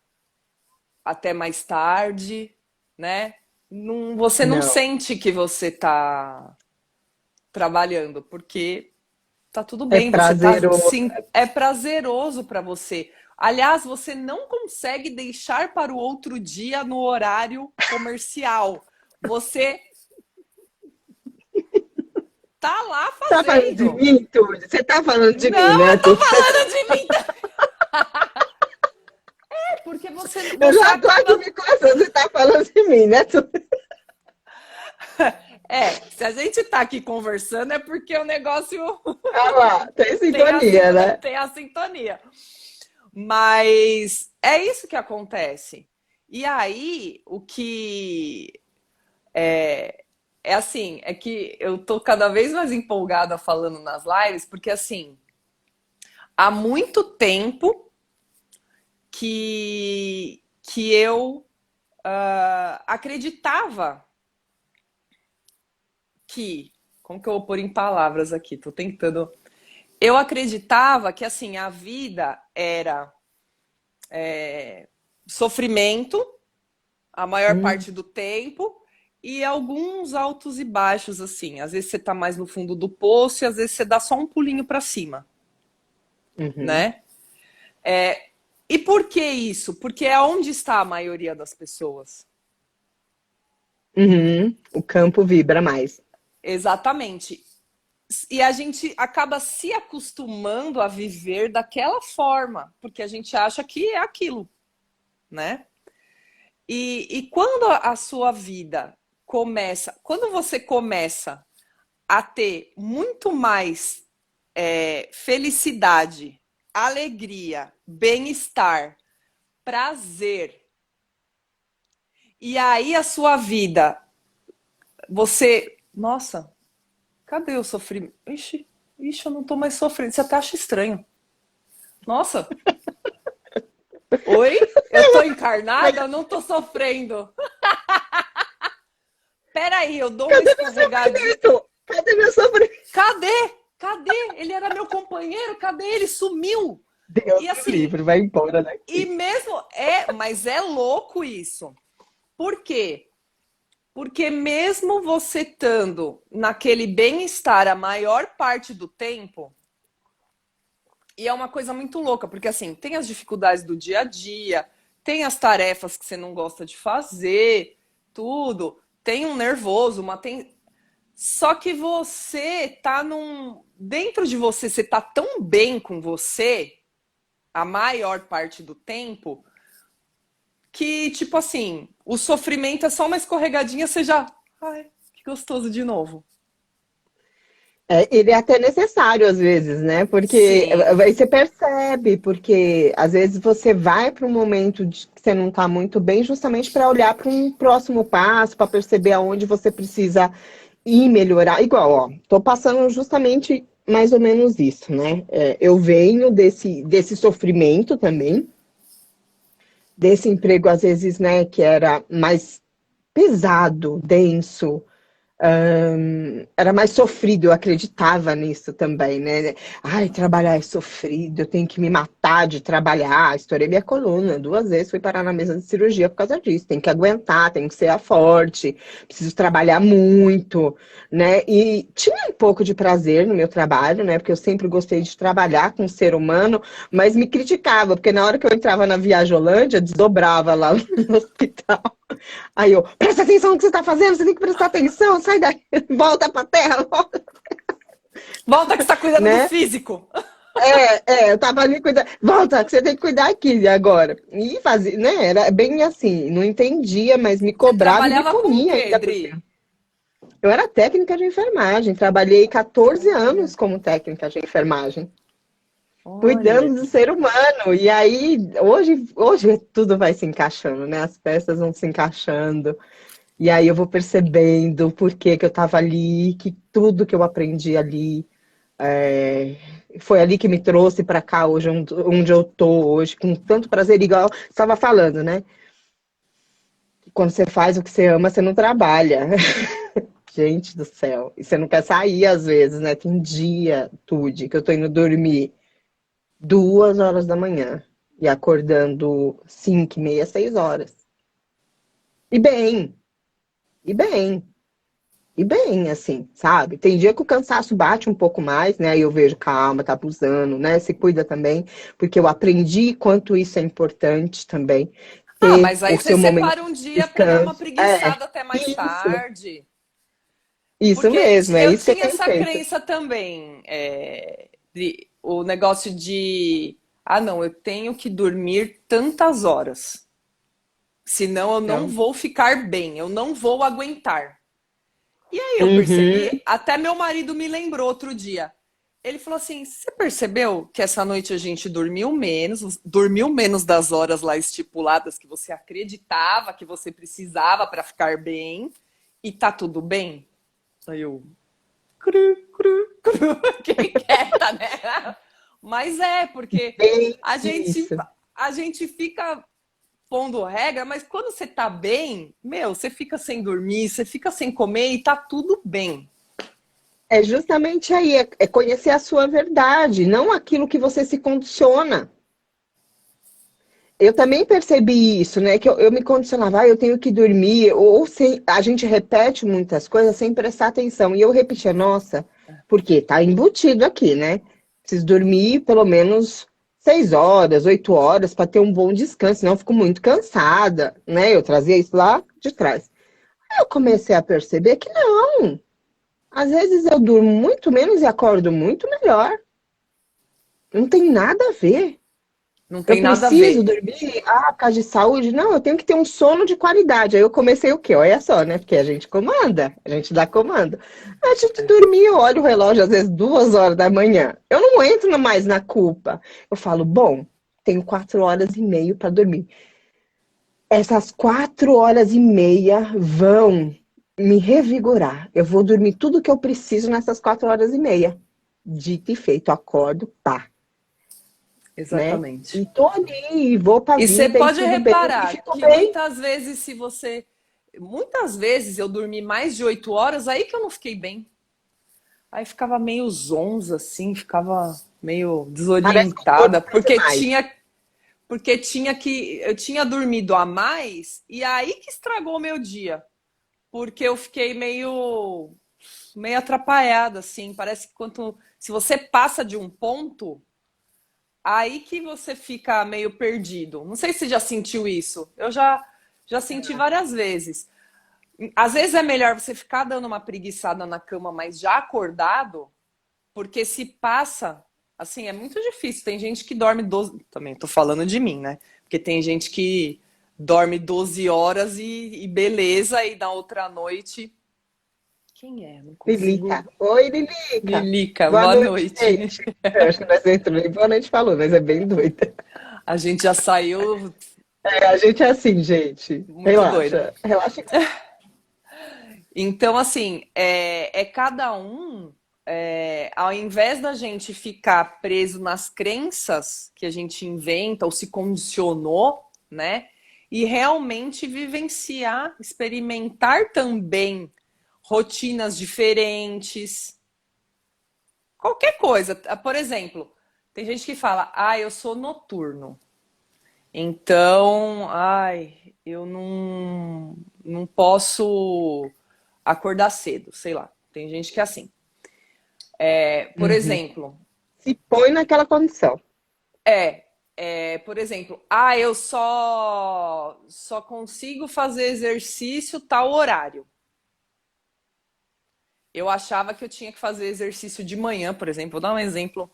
[SPEAKER 1] até mais tarde, né? Não, você não
[SPEAKER 2] Não,
[SPEAKER 1] sente que você está trabalhando, porque tá tudo
[SPEAKER 2] é
[SPEAKER 1] bem, você tá
[SPEAKER 2] prazeroso.
[SPEAKER 1] sim, é prazeroso para você. Aliás, você não consegue deixar para o outro dia no horário comercial. Você tá lá
[SPEAKER 2] Tá falando de
[SPEAKER 1] fazendo.
[SPEAKER 2] mim, Túlio? Você tá falando de mim,
[SPEAKER 1] Não,
[SPEAKER 2] né,
[SPEAKER 1] eu tô
[SPEAKER 2] Túlio?
[SPEAKER 1] falando de mim, porque
[SPEAKER 2] Eu
[SPEAKER 1] você
[SPEAKER 2] já tô aqui
[SPEAKER 1] acaba.
[SPEAKER 2] me coçando, você tá falando de mim, né, Túlio?
[SPEAKER 1] Se a gente tá aqui conversando é porque o negócio
[SPEAKER 2] Ah lá, tem
[SPEAKER 1] tem
[SPEAKER 2] sintonia, né?
[SPEAKER 1] tem a sintonia. Mas é isso que acontece. E aí, o que é assim, é que eu tô cada vez mais empolgada falando nas lives, porque assim, há muito tempo que eu acreditava que, como que eu vou pôr em palavras aqui? Tô tentando. Eu acreditava que assim, a vida era sofrimento a maior
[SPEAKER 2] Hum,
[SPEAKER 1] parte do tempo e alguns altos e baixos assim. Às vezes você tá mais no fundo do poço e às vezes você dá só um pulinho para cima,
[SPEAKER 2] uhum,
[SPEAKER 1] né? E por que isso? Porque é onde está a maioria das pessoas.
[SPEAKER 2] uhum. O campo vibra mais.
[SPEAKER 1] Exatamente. E a gente acaba se acostumando a viver daquela forma, porque a gente acha que é aquilo, né? E quando a sua vida começa, quando você começa a ter muito mais felicidade, alegria, bem-estar, prazer, e aí a sua vida, você, nossa, cadê o sofrimento? Ixi, eu não tô mais sofrendo. Você até acha estranho. Nossa, oi? Eu tô encarnada? Eu não tô sofrendo. Peraí, eu dou uma
[SPEAKER 2] Cadê meu
[SPEAKER 1] escorregadinha.
[SPEAKER 2] sofrimento? Cadê meu sofrimento?
[SPEAKER 1] Cadê? Cadê? Ele era meu companheiro, cadê ele? Sumiu.
[SPEAKER 2] Deus
[SPEAKER 1] E
[SPEAKER 2] me
[SPEAKER 1] assim,
[SPEAKER 2] livre, vai embora
[SPEAKER 1] e
[SPEAKER 2] daqui.
[SPEAKER 1] mesmo mas é louco isso. Por quê? Porque mesmo você estando naquele bem-estar a maior parte do tempo, e é uma coisa muito louca, porque assim, tem as dificuldades do dia a dia, tem as tarefas que você não gosta de fazer, tudo, tem um nervoso, só que você tá dentro de você, você tá tão bem com você a maior parte do tempo que, tipo assim, o sofrimento é só uma escorregadinha, você já. Ai, que gostoso de novo.
[SPEAKER 2] É, ele é até necessário às vezes, né? Porque
[SPEAKER 1] Sim,
[SPEAKER 2] aí você percebe, porque às vezes você vai para um momento que você não está muito bem, justamente para olhar para um próximo passo, para perceber aonde você precisa ir melhorar. Igual, ó, tô passando justamente mais ou menos isso, né? É, eu venho desse sofrimento também, desse emprego, às vezes, né, que era mais pesado, denso, Era mais sofrido, eu acreditava nisso também, né? Ai, trabalhar é sofrido, eu tenho que me matar de trabalhar. Estourei minha coluna 2 vezes, fui parar na mesa de cirurgia por causa disso. Tem que aguentar, tem que ser a forte, preciso trabalhar muito, né? E tinha um pouco de prazer no meu trabalho, né? Porque eu sempre gostei de trabalhar com o ser humano, mas me criticava, porque na hora que eu entrava na Viajolândia, desdobrava lá no hospital. Aí eu, presta atenção no que você está fazendo, você tem que prestar atenção, sai daí, volta pra terra, volta,
[SPEAKER 1] Volta que você tá cuidando do
[SPEAKER 2] né?
[SPEAKER 1] físico.
[SPEAKER 2] Eu tava ali cuidando, volta, que você tem que cuidar aqui agora. E fazia, né? Era bem assim, não entendia, mas me
[SPEAKER 1] Você
[SPEAKER 2] cobrava e me
[SPEAKER 1] trabalhava com o
[SPEAKER 2] comia
[SPEAKER 1] quê,
[SPEAKER 2] ainda por cima.
[SPEAKER 1] Dri?
[SPEAKER 2] Eu era técnica de enfermagem, trabalhei 14
[SPEAKER 1] Olha,
[SPEAKER 2] anos como técnica de enfermagem,
[SPEAKER 1] olha.
[SPEAKER 2] cuidando do ser humano. E aí, hoje tudo vai se encaixando, né? As peças vão se encaixando. E aí eu vou percebendo por que que eu estava ali, que tudo que eu aprendi ali é, foi ali que me trouxe para cá hoje, onde eu tô hoje, com tanto prazer, igual você estava falando, né? Quando você faz o que você ama, você não trabalha. Gente do céu. E você não quer sair às vezes, né? Tem dia, Tude, que eu tô indo dormir 2 horas da manhã e acordando 5h30, 6 horas. E bem, e bem. E bem, assim, sabe? Tem dia que o cansaço bate um pouco mais, né? Aí eu vejo, calma, tá abusando, né? Se cuida também, porque eu aprendi quanto isso é importante também,
[SPEAKER 1] Ah,
[SPEAKER 2] ter
[SPEAKER 1] mas aí
[SPEAKER 2] o
[SPEAKER 1] você
[SPEAKER 2] seu momento
[SPEAKER 1] separa um
[SPEAKER 2] de
[SPEAKER 1] dia para dar uma
[SPEAKER 2] descanso.
[SPEAKER 1] preguiçada até mais
[SPEAKER 2] Isso,
[SPEAKER 1] tarde.
[SPEAKER 2] isso
[SPEAKER 1] Porque
[SPEAKER 2] mesmo, é
[SPEAKER 1] eu
[SPEAKER 2] isso que eu
[SPEAKER 1] tinha
[SPEAKER 2] tenho
[SPEAKER 1] essa
[SPEAKER 2] feito.
[SPEAKER 1] crença também, o negócio de, ah, não, eu tenho que dormir tantas horas, senão eu não
[SPEAKER 2] Então,
[SPEAKER 1] vou ficar bem, eu não vou aguentar. E aí eu percebi,
[SPEAKER 2] uhum,
[SPEAKER 1] até meu marido me lembrou outro dia. Ele falou assim: você percebeu que essa noite a gente dormiu menos das horas lá estipuladas que você acreditava que você precisava para ficar bem, e tá tudo bem? Aí eu, cru, cru, cru, fiquei quieta, né? Mas é, porque
[SPEAKER 2] bem
[SPEAKER 1] a gente,
[SPEAKER 2] isso.
[SPEAKER 1] a gente fica pondo regra, mas quando você tá bem, meu, você fica sem dormir, você fica sem comer e tá tudo bem.
[SPEAKER 2] É justamente aí, é conhecer a sua verdade, não aquilo que você se condiciona. Eu também percebi isso, né? Que eu me condicionava, eu tenho que dormir, ou sem, a gente repete muitas coisas sem prestar atenção. E eu repetia, nossa, porque tá embutido aqui, né? Preciso dormir pelo menos 6 horas, 8 horas para ter um bom descanso, senão eu fico muito cansada, né? Eu trazia isso lá de trás. Aí eu comecei a perceber que não. Às vezes eu durmo muito menos e acordo muito melhor. Não tem nada a ver.
[SPEAKER 1] Não
[SPEAKER 2] Eu
[SPEAKER 1] tem nada a
[SPEAKER 2] preciso
[SPEAKER 1] ver.
[SPEAKER 2] dormir, por causa de saúde? Não, eu tenho que ter um sono de qualidade. Aí eu comecei o quê? Olha só, né? Porque a gente comanda, a gente dá comando. Antes de dormir, eu olho o relógio às vezes 2 horas da manhã. Eu não entro mais na culpa. Eu falo, bom, tenho 4 horas e meia para dormir. Essas 4 horas e meia vão me revigorar. Eu vou dormir tudo que eu preciso nessas 4 horas e meia. Dito e feito, acordo, pá, né?
[SPEAKER 1] Exatamente.
[SPEAKER 2] E tô ali, vou pra
[SPEAKER 1] E você
[SPEAKER 2] vida e
[SPEAKER 1] pode
[SPEAKER 2] tudo bem, e
[SPEAKER 1] reparar
[SPEAKER 2] fico
[SPEAKER 1] que
[SPEAKER 2] bem.
[SPEAKER 1] muitas vezes, se você. Muitas vezes eu dormi mais de 8 horas, aí que eu não fiquei bem. Aí ficava meio zonza, assim, ficava meio
[SPEAKER 2] Parece que o corpo
[SPEAKER 1] desorientada,
[SPEAKER 2] pede mais.
[SPEAKER 1] porque tinha que. Eu tinha dormido a mais, e aí que estragou o meu dia. Porque eu fiquei meio atrapalhada, assim. Parece que se você passa de um ponto, aí que você fica meio perdido. Não sei se você já sentiu isso. Já senti várias vezes. Às vezes é melhor você ficar dando uma preguiçada na cama, mas já acordado, porque se passa, assim, é muito difícil. Tem gente que dorme 12. Também tô falando de mim, né? Porque tem gente que dorme 12 horas e beleza, e na outra noite. Quem é? Não
[SPEAKER 2] Lilica.
[SPEAKER 1] consigo.
[SPEAKER 2] Oi, Lilica.
[SPEAKER 1] Lilica,
[SPEAKER 2] Boa
[SPEAKER 1] boa
[SPEAKER 2] noite,
[SPEAKER 1] noite.
[SPEAKER 2] gente. Eu acho que nós entramos em boa noite falou, mas é bem doida.
[SPEAKER 1] A gente já saiu
[SPEAKER 2] A gente é assim, gente.
[SPEAKER 1] muito doida.
[SPEAKER 2] Relaxa. Relaxa.
[SPEAKER 1] Então, assim, é cada um, ao invés da gente ficar preso nas crenças que a gente inventa ou se condicionou, né? E realmente vivenciar, experimentar também rotinas diferentes, qualquer coisa. Por exemplo, tem gente que fala, eu sou noturno, então, eu não posso acordar cedo, sei lá. Tem gente que é assim. Por
[SPEAKER 2] Uhum.
[SPEAKER 1] exemplo,
[SPEAKER 2] Se põe naquela condição.
[SPEAKER 1] por exemplo, eu só consigo fazer exercício tal horário. Eu achava que eu tinha que fazer exercício de manhã, por exemplo. Vou dar um exemplo.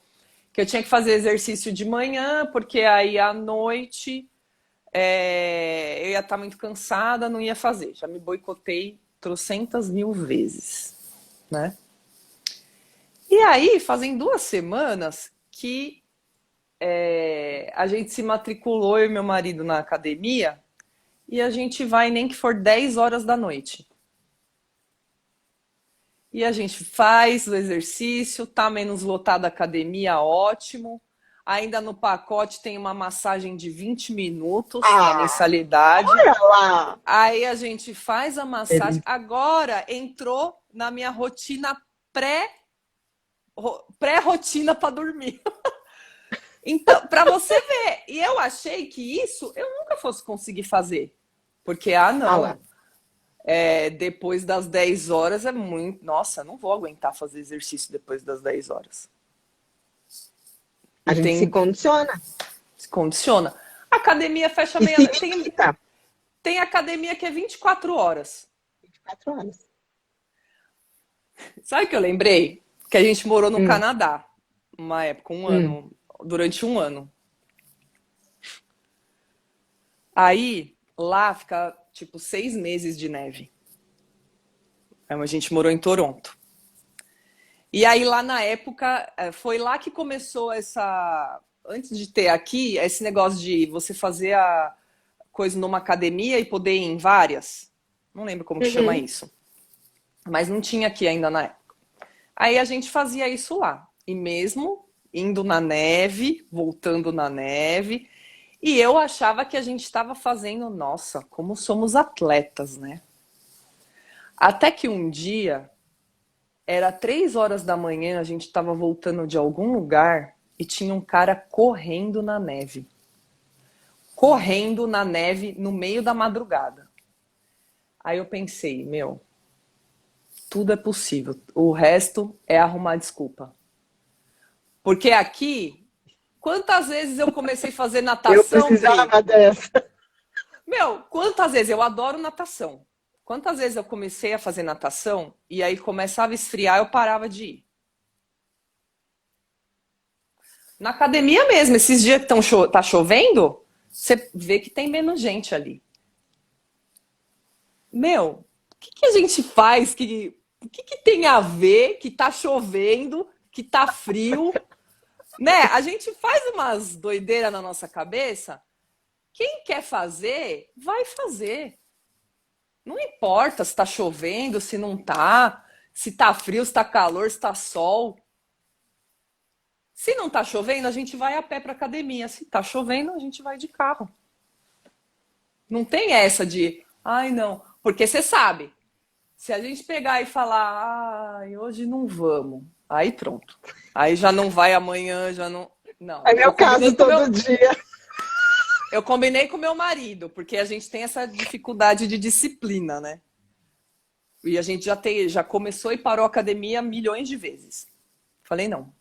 [SPEAKER 1] Que eu tinha que fazer exercício de manhã, porque aí à noite eu ia estar muito cansada, não ia fazer. Já me boicotei trocentas mil vezes, né? E aí, fazem 2 semanas que a gente se matriculou, eu e meu marido, na academia, e a gente vai nem que for 10 horas da noite. E a gente faz o exercício, tá menos lotada a academia, ótimo. Ainda no pacote tem uma massagem de 20 minutos na
[SPEAKER 2] Ah,
[SPEAKER 1] mensalidade.
[SPEAKER 2] olha lá!
[SPEAKER 1] Aí a gente faz a massagem.
[SPEAKER 2] Delícia.
[SPEAKER 1] Agora entrou na minha rotina pré-rotina para dormir. Então, para você ver. E eu achei que isso eu nunca fosse conseguir fazer. Porque,
[SPEAKER 2] Ah lá.
[SPEAKER 1] não. Depois das 10 horas é muito. Nossa, não vou aguentar fazer exercício depois das 10 horas.
[SPEAKER 2] A
[SPEAKER 1] E
[SPEAKER 2] gente se
[SPEAKER 1] tem.
[SPEAKER 2] condiciona
[SPEAKER 1] Se condiciona. A academia fecha
[SPEAKER 2] e se
[SPEAKER 1] meia.
[SPEAKER 2] limita.
[SPEAKER 1] Tem academia que é 24 horas.
[SPEAKER 2] 24 horas.
[SPEAKER 1] Sabe o que eu lembrei? Que a gente morou no
[SPEAKER 2] Hum,
[SPEAKER 1] Canadá. Uma época, um
[SPEAKER 2] hum,
[SPEAKER 1] ano. Durante um ano. Aí, lá fica tipo 6 meses de neve. Aí a gente morou em Toronto. E aí lá na época, foi lá que começou essa. Antes de ter aqui, esse negócio de você fazer a coisa numa academia e poder ir em várias. Não lembro como que chama
[SPEAKER 2] uhum.
[SPEAKER 1] isso. Mas não tinha aqui ainda na época. Aí a gente fazia isso lá. E mesmo indo na neve, voltando na neve. E eu achava que a gente estava fazendo, nossa, como somos atletas, né? Até que um dia, era 3 horas da manhã, a gente estava voltando de algum lugar e tinha um cara correndo na neve. Correndo na neve no meio da madrugada. Aí eu pensei, meu, tudo é possível. O resto é arrumar desculpa. Porque aqui, quantas vezes eu comecei a fazer
[SPEAKER 2] Eu
[SPEAKER 1] natação, Pri?
[SPEAKER 2] precisava dessa.
[SPEAKER 1] Meu, quantas vezes? Eu adoro natação. Quantas vezes eu comecei a fazer natação e aí começava a esfriar, eu parava de ir. Na academia mesmo, esses dias que tá chovendo, você vê que tem menos gente ali. Meu, o que a gente faz? O que tem a ver que tá chovendo, que tá frio, né? A gente faz umas doideiras na nossa cabeça. Quem quer fazer, vai fazer. Não importa se tá chovendo, se não tá, se tá frio, se tá calor, se tá sol. Se não tá chovendo, a gente vai a pé pra academia. Se tá chovendo, a gente vai de carro. Não tem essa de, não. Porque você sabe, se a gente pegar e falar, hoje não vamos, aí pronto. Aí já não vai amanhã, já não. Não.
[SPEAKER 2] É meu caso todo dia.
[SPEAKER 1] Eu combinei com meu marido, porque a gente tem essa dificuldade de disciplina, né? E a gente já começou e parou a academia milhões de vezes. Falei, não.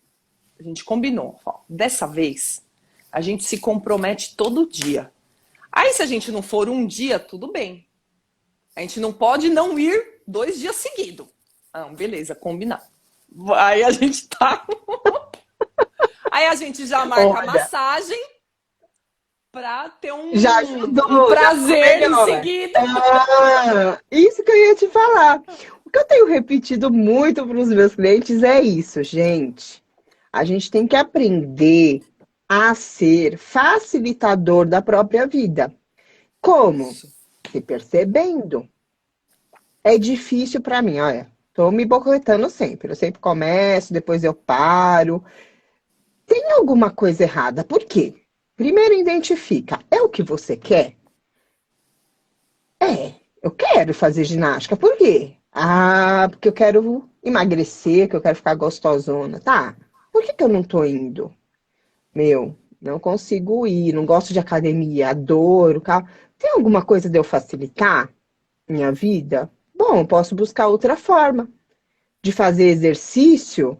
[SPEAKER 1] A gente combinou. Ó, dessa vez, a gente se compromete todo dia. Aí, se a gente não for um dia, tudo bem. A gente não pode não ir 2 dias seguidos. Beleza, combinado. Aí a gente tá. Aí a gente já marca a
[SPEAKER 2] Olha,
[SPEAKER 1] massagem pra ter
[SPEAKER 2] já
[SPEAKER 1] um
[SPEAKER 2] ajudou, já ficou
[SPEAKER 1] prazer em
[SPEAKER 2] melhor.
[SPEAKER 1] seguida.
[SPEAKER 2] Isso que eu ia te falar. O que eu tenho repetido muito para os meus clientes é isso, gente. A gente tem que aprender a ser facilitador da própria vida. Como?
[SPEAKER 1] Isso.
[SPEAKER 2] Se percebendo. É difícil para mim, olha. Tô me boicotando sempre. Eu sempre começo, depois eu paro. Tem alguma coisa errada. Por quê? Primeiro identifica. É o que você quer? Eu quero fazer ginástica. Por quê? Ah, porque eu quero emagrecer, que eu quero ficar gostosona. Tá, por que que eu não tô indo? Meu, não consigo ir, não gosto de academia, adoro, cara. Tem alguma coisa de eu facilitar minha vida? Bom, eu posso buscar outra forma de fazer exercício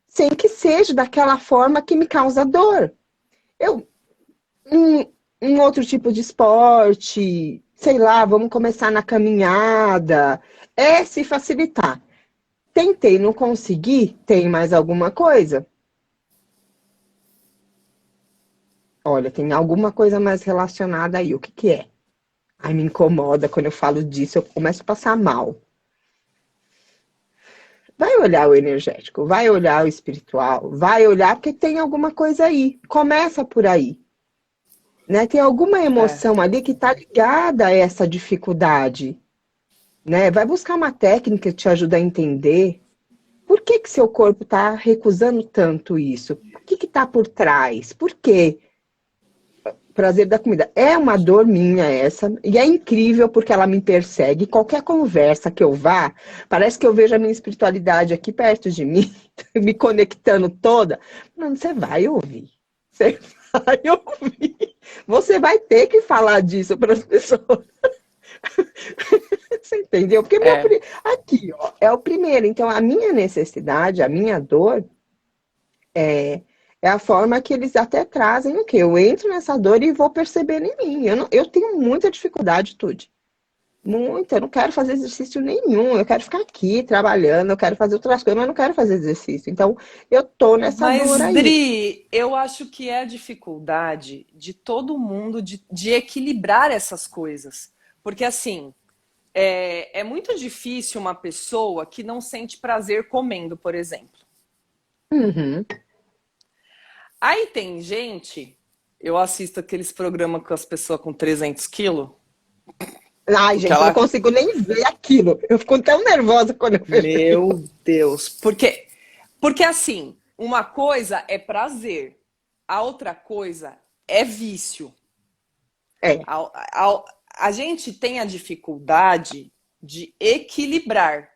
[SPEAKER 2] sem que seja daquela forma que me causa dor. Eu, um, um outro tipo de esporte, sei lá, vamos começar na caminhada, é se facilitar. Tentei, não consegui, tem mais alguma coisa? Olha, tem alguma coisa mais relacionada aí, o que que é? Ai, me incomoda quando eu falo disso, eu começo a passar mal. Vai olhar o energético, vai olhar o espiritual, vai olhar porque tem alguma coisa aí. Começa por aí, né? Tem alguma
[SPEAKER 1] É.
[SPEAKER 2] emoção ali que está ligada a essa dificuldade, né? Vai buscar uma técnica que te ajuda a entender por que que seu corpo está recusando tanto isso. O que está por trás? Por quê? Prazer da comida. É uma dor minha essa, e é incrível porque ela me persegue. Qualquer conversa que eu vá, parece que eu vejo a minha espiritualidade aqui perto de mim, me conectando toda. Mano, você vai ouvir. Você vai ouvir. Você vai ter que falar disso para as pessoas. Você entendeu? Porque
[SPEAKER 1] É.
[SPEAKER 2] aqui, ó, é o primeiro. Então, a minha necessidade, a minha dor, é, é a forma que eles até trazem o quê? Eu entro nessa dor e vou percebendo em mim. Eu tenho muita dificuldade, Tude. Muita. Eu não quero fazer exercício nenhum. Eu quero ficar aqui trabalhando, eu quero fazer outras coisas, mas eu não quero fazer exercício. Então, eu tô nessa dor
[SPEAKER 1] Mas,
[SPEAKER 2] aí.
[SPEAKER 1] Dri, eu acho que é a dificuldade de todo mundo de equilibrar essas coisas. Porque, assim, é muito difícil uma pessoa que não sente prazer comendo, por exemplo.
[SPEAKER 2] Uhum.
[SPEAKER 1] Aí tem gente, eu assisto aqueles programas com as pessoas com 300 quilos,
[SPEAKER 2] Ai,
[SPEAKER 1] porque
[SPEAKER 2] gente, eu não
[SPEAKER 1] ela.
[SPEAKER 2] consigo nem ver aquilo. Eu fico tão nervosa quando eu vejo aquilo.
[SPEAKER 1] Meu Deus. Porque assim, uma coisa é prazer, a outra coisa é vício.
[SPEAKER 2] É,
[SPEAKER 1] A, a, a gente tem a dificuldade de equilibrar,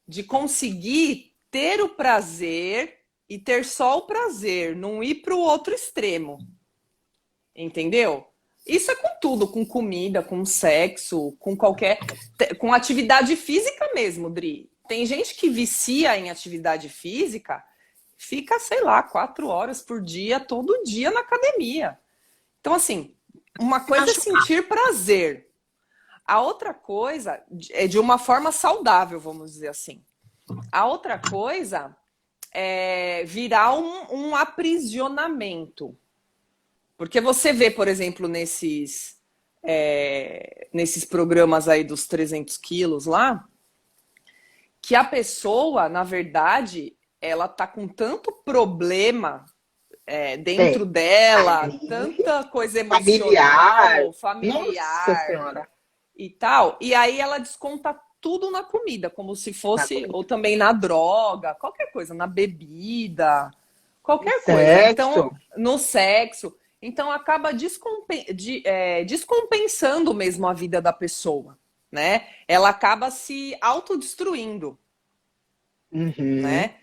[SPEAKER 1] de conseguir ter o prazer e ter só o prazer, não ir para o outro extremo, entendeu? Isso é com tudo, com comida, com sexo, com qualquer. Com atividade física mesmo, Dri. Tem gente que vicia em atividade física, fica, sei lá, 4 horas por dia, todo dia na academia. Então, assim, uma coisa é
[SPEAKER 2] acho
[SPEAKER 1] sentir prazer, a outra coisa é de uma forma saudável, vamos dizer assim. A outra coisa é virar um aprisionamento. Porque você vê, por exemplo, nesses programas aí dos 300 quilos lá, que a pessoa, na verdade, ela tá com tanto problema
[SPEAKER 2] é.
[SPEAKER 1] dentro dela,
[SPEAKER 2] Ali,
[SPEAKER 1] tanta coisa
[SPEAKER 2] familiar.
[SPEAKER 1] emocional,
[SPEAKER 2] Nossa
[SPEAKER 1] familiar
[SPEAKER 2] Senhora.
[SPEAKER 1] e tal, e aí ela desconta tudo na comida, como se
[SPEAKER 2] Na
[SPEAKER 1] fosse, ou
[SPEAKER 2] comida.
[SPEAKER 1] também na droga, qualquer coisa, na bebida,
[SPEAKER 2] No
[SPEAKER 1] qualquer coisa. Então,
[SPEAKER 2] sexo.
[SPEAKER 1] no sexo. Então, acaba descompensando mesmo a vida da pessoa, né? Ela acaba se autodestruindo,
[SPEAKER 2] Uhum.
[SPEAKER 1] né?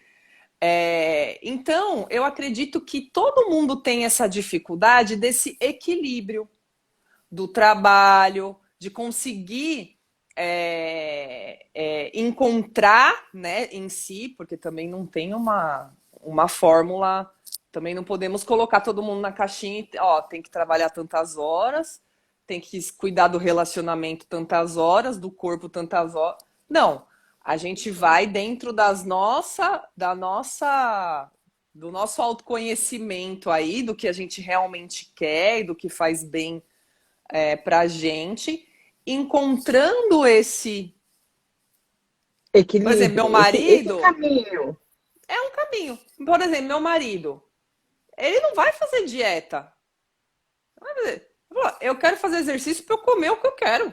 [SPEAKER 1] Então, eu acredito que todo mundo tem essa dificuldade desse equilíbrio do trabalho, de conseguir encontrar, né, em si, porque também não tem uma fórmula, também não podemos colocar todo mundo na caixinha, ó, tem que trabalhar tantas horas, tem que cuidar do relacionamento tantas horas, do corpo tantas horas. Não, a gente vai dentro do nosso autoconhecimento aí, do que a gente realmente quer e do que faz bem pra gente, encontrando por exemplo, meu
[SPEAKER 2] Equilíbrio. Esse
[SPEAKER 1] marido
[SPEAKER 2] caminho.
[SPEAKER 1] é um caminho. Por exemplo, meu marido, ele não vai fazer dieta. Vai fazer. Eu quero fazer exercício para eu comer o que eu quero.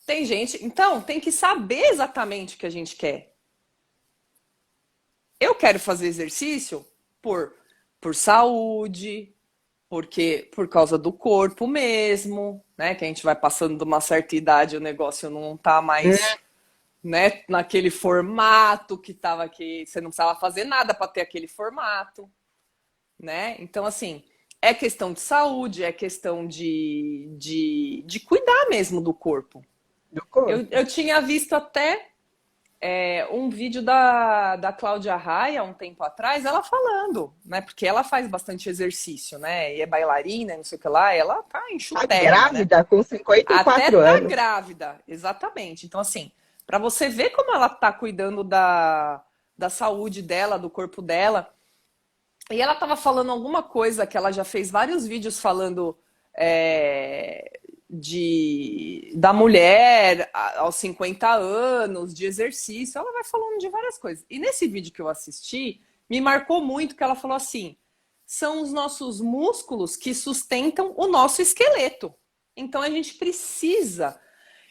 [SPEAKER 1] Tem gente, então tem que saber exatamente o que a gente quer. Eu quero fazer exercício por saúde, porque por causa do corpo mesmo, né? Que a gente vai passando de uma certa idade, o negócio não tá mais, né, naquele formato que tava aqui, você não precisava fazer nada para ter aquele formato, né? Então, assim, é questão de saúde, é questão de cuidar mesmo do corpo.
[SPEAKER 2] Do
[SPEAKER 1] Eu
[SPEAKER 2] corpo.
[SPEAKER 1] tinha visto até um vídeo da Cláudia Raia um tempo atrás, ela falando, né? Porque ela faz bastante exercício, né? E é bailarina, não sei o que lá, ela tá
[SPEAKER 2] Tá
[SPEAKER 1] enxuterna, né?
[SPEAKER 2] grávida com cinquenta e
[SPEAKER 1] Até
[SPEAKER 2] quatro
[SPEAKER 1] tá
[SPEAKER 2] anos.
[SPEAKER 1] grávida, exatamente. Então, assim, para você ver como ela tá cuidando da saúde dela, do corpo dela. E ela tava falando alguma coisa que ela já fez vários vídeos falando da mulher aos 50 anos, de exercício. Ela vai falando de várias coisas. E nesse vídeo que eu assisti, me marcou muito que ela falou assim: são os nossos músculos que sustentam o nosso esqueleto. Então a gente precisa.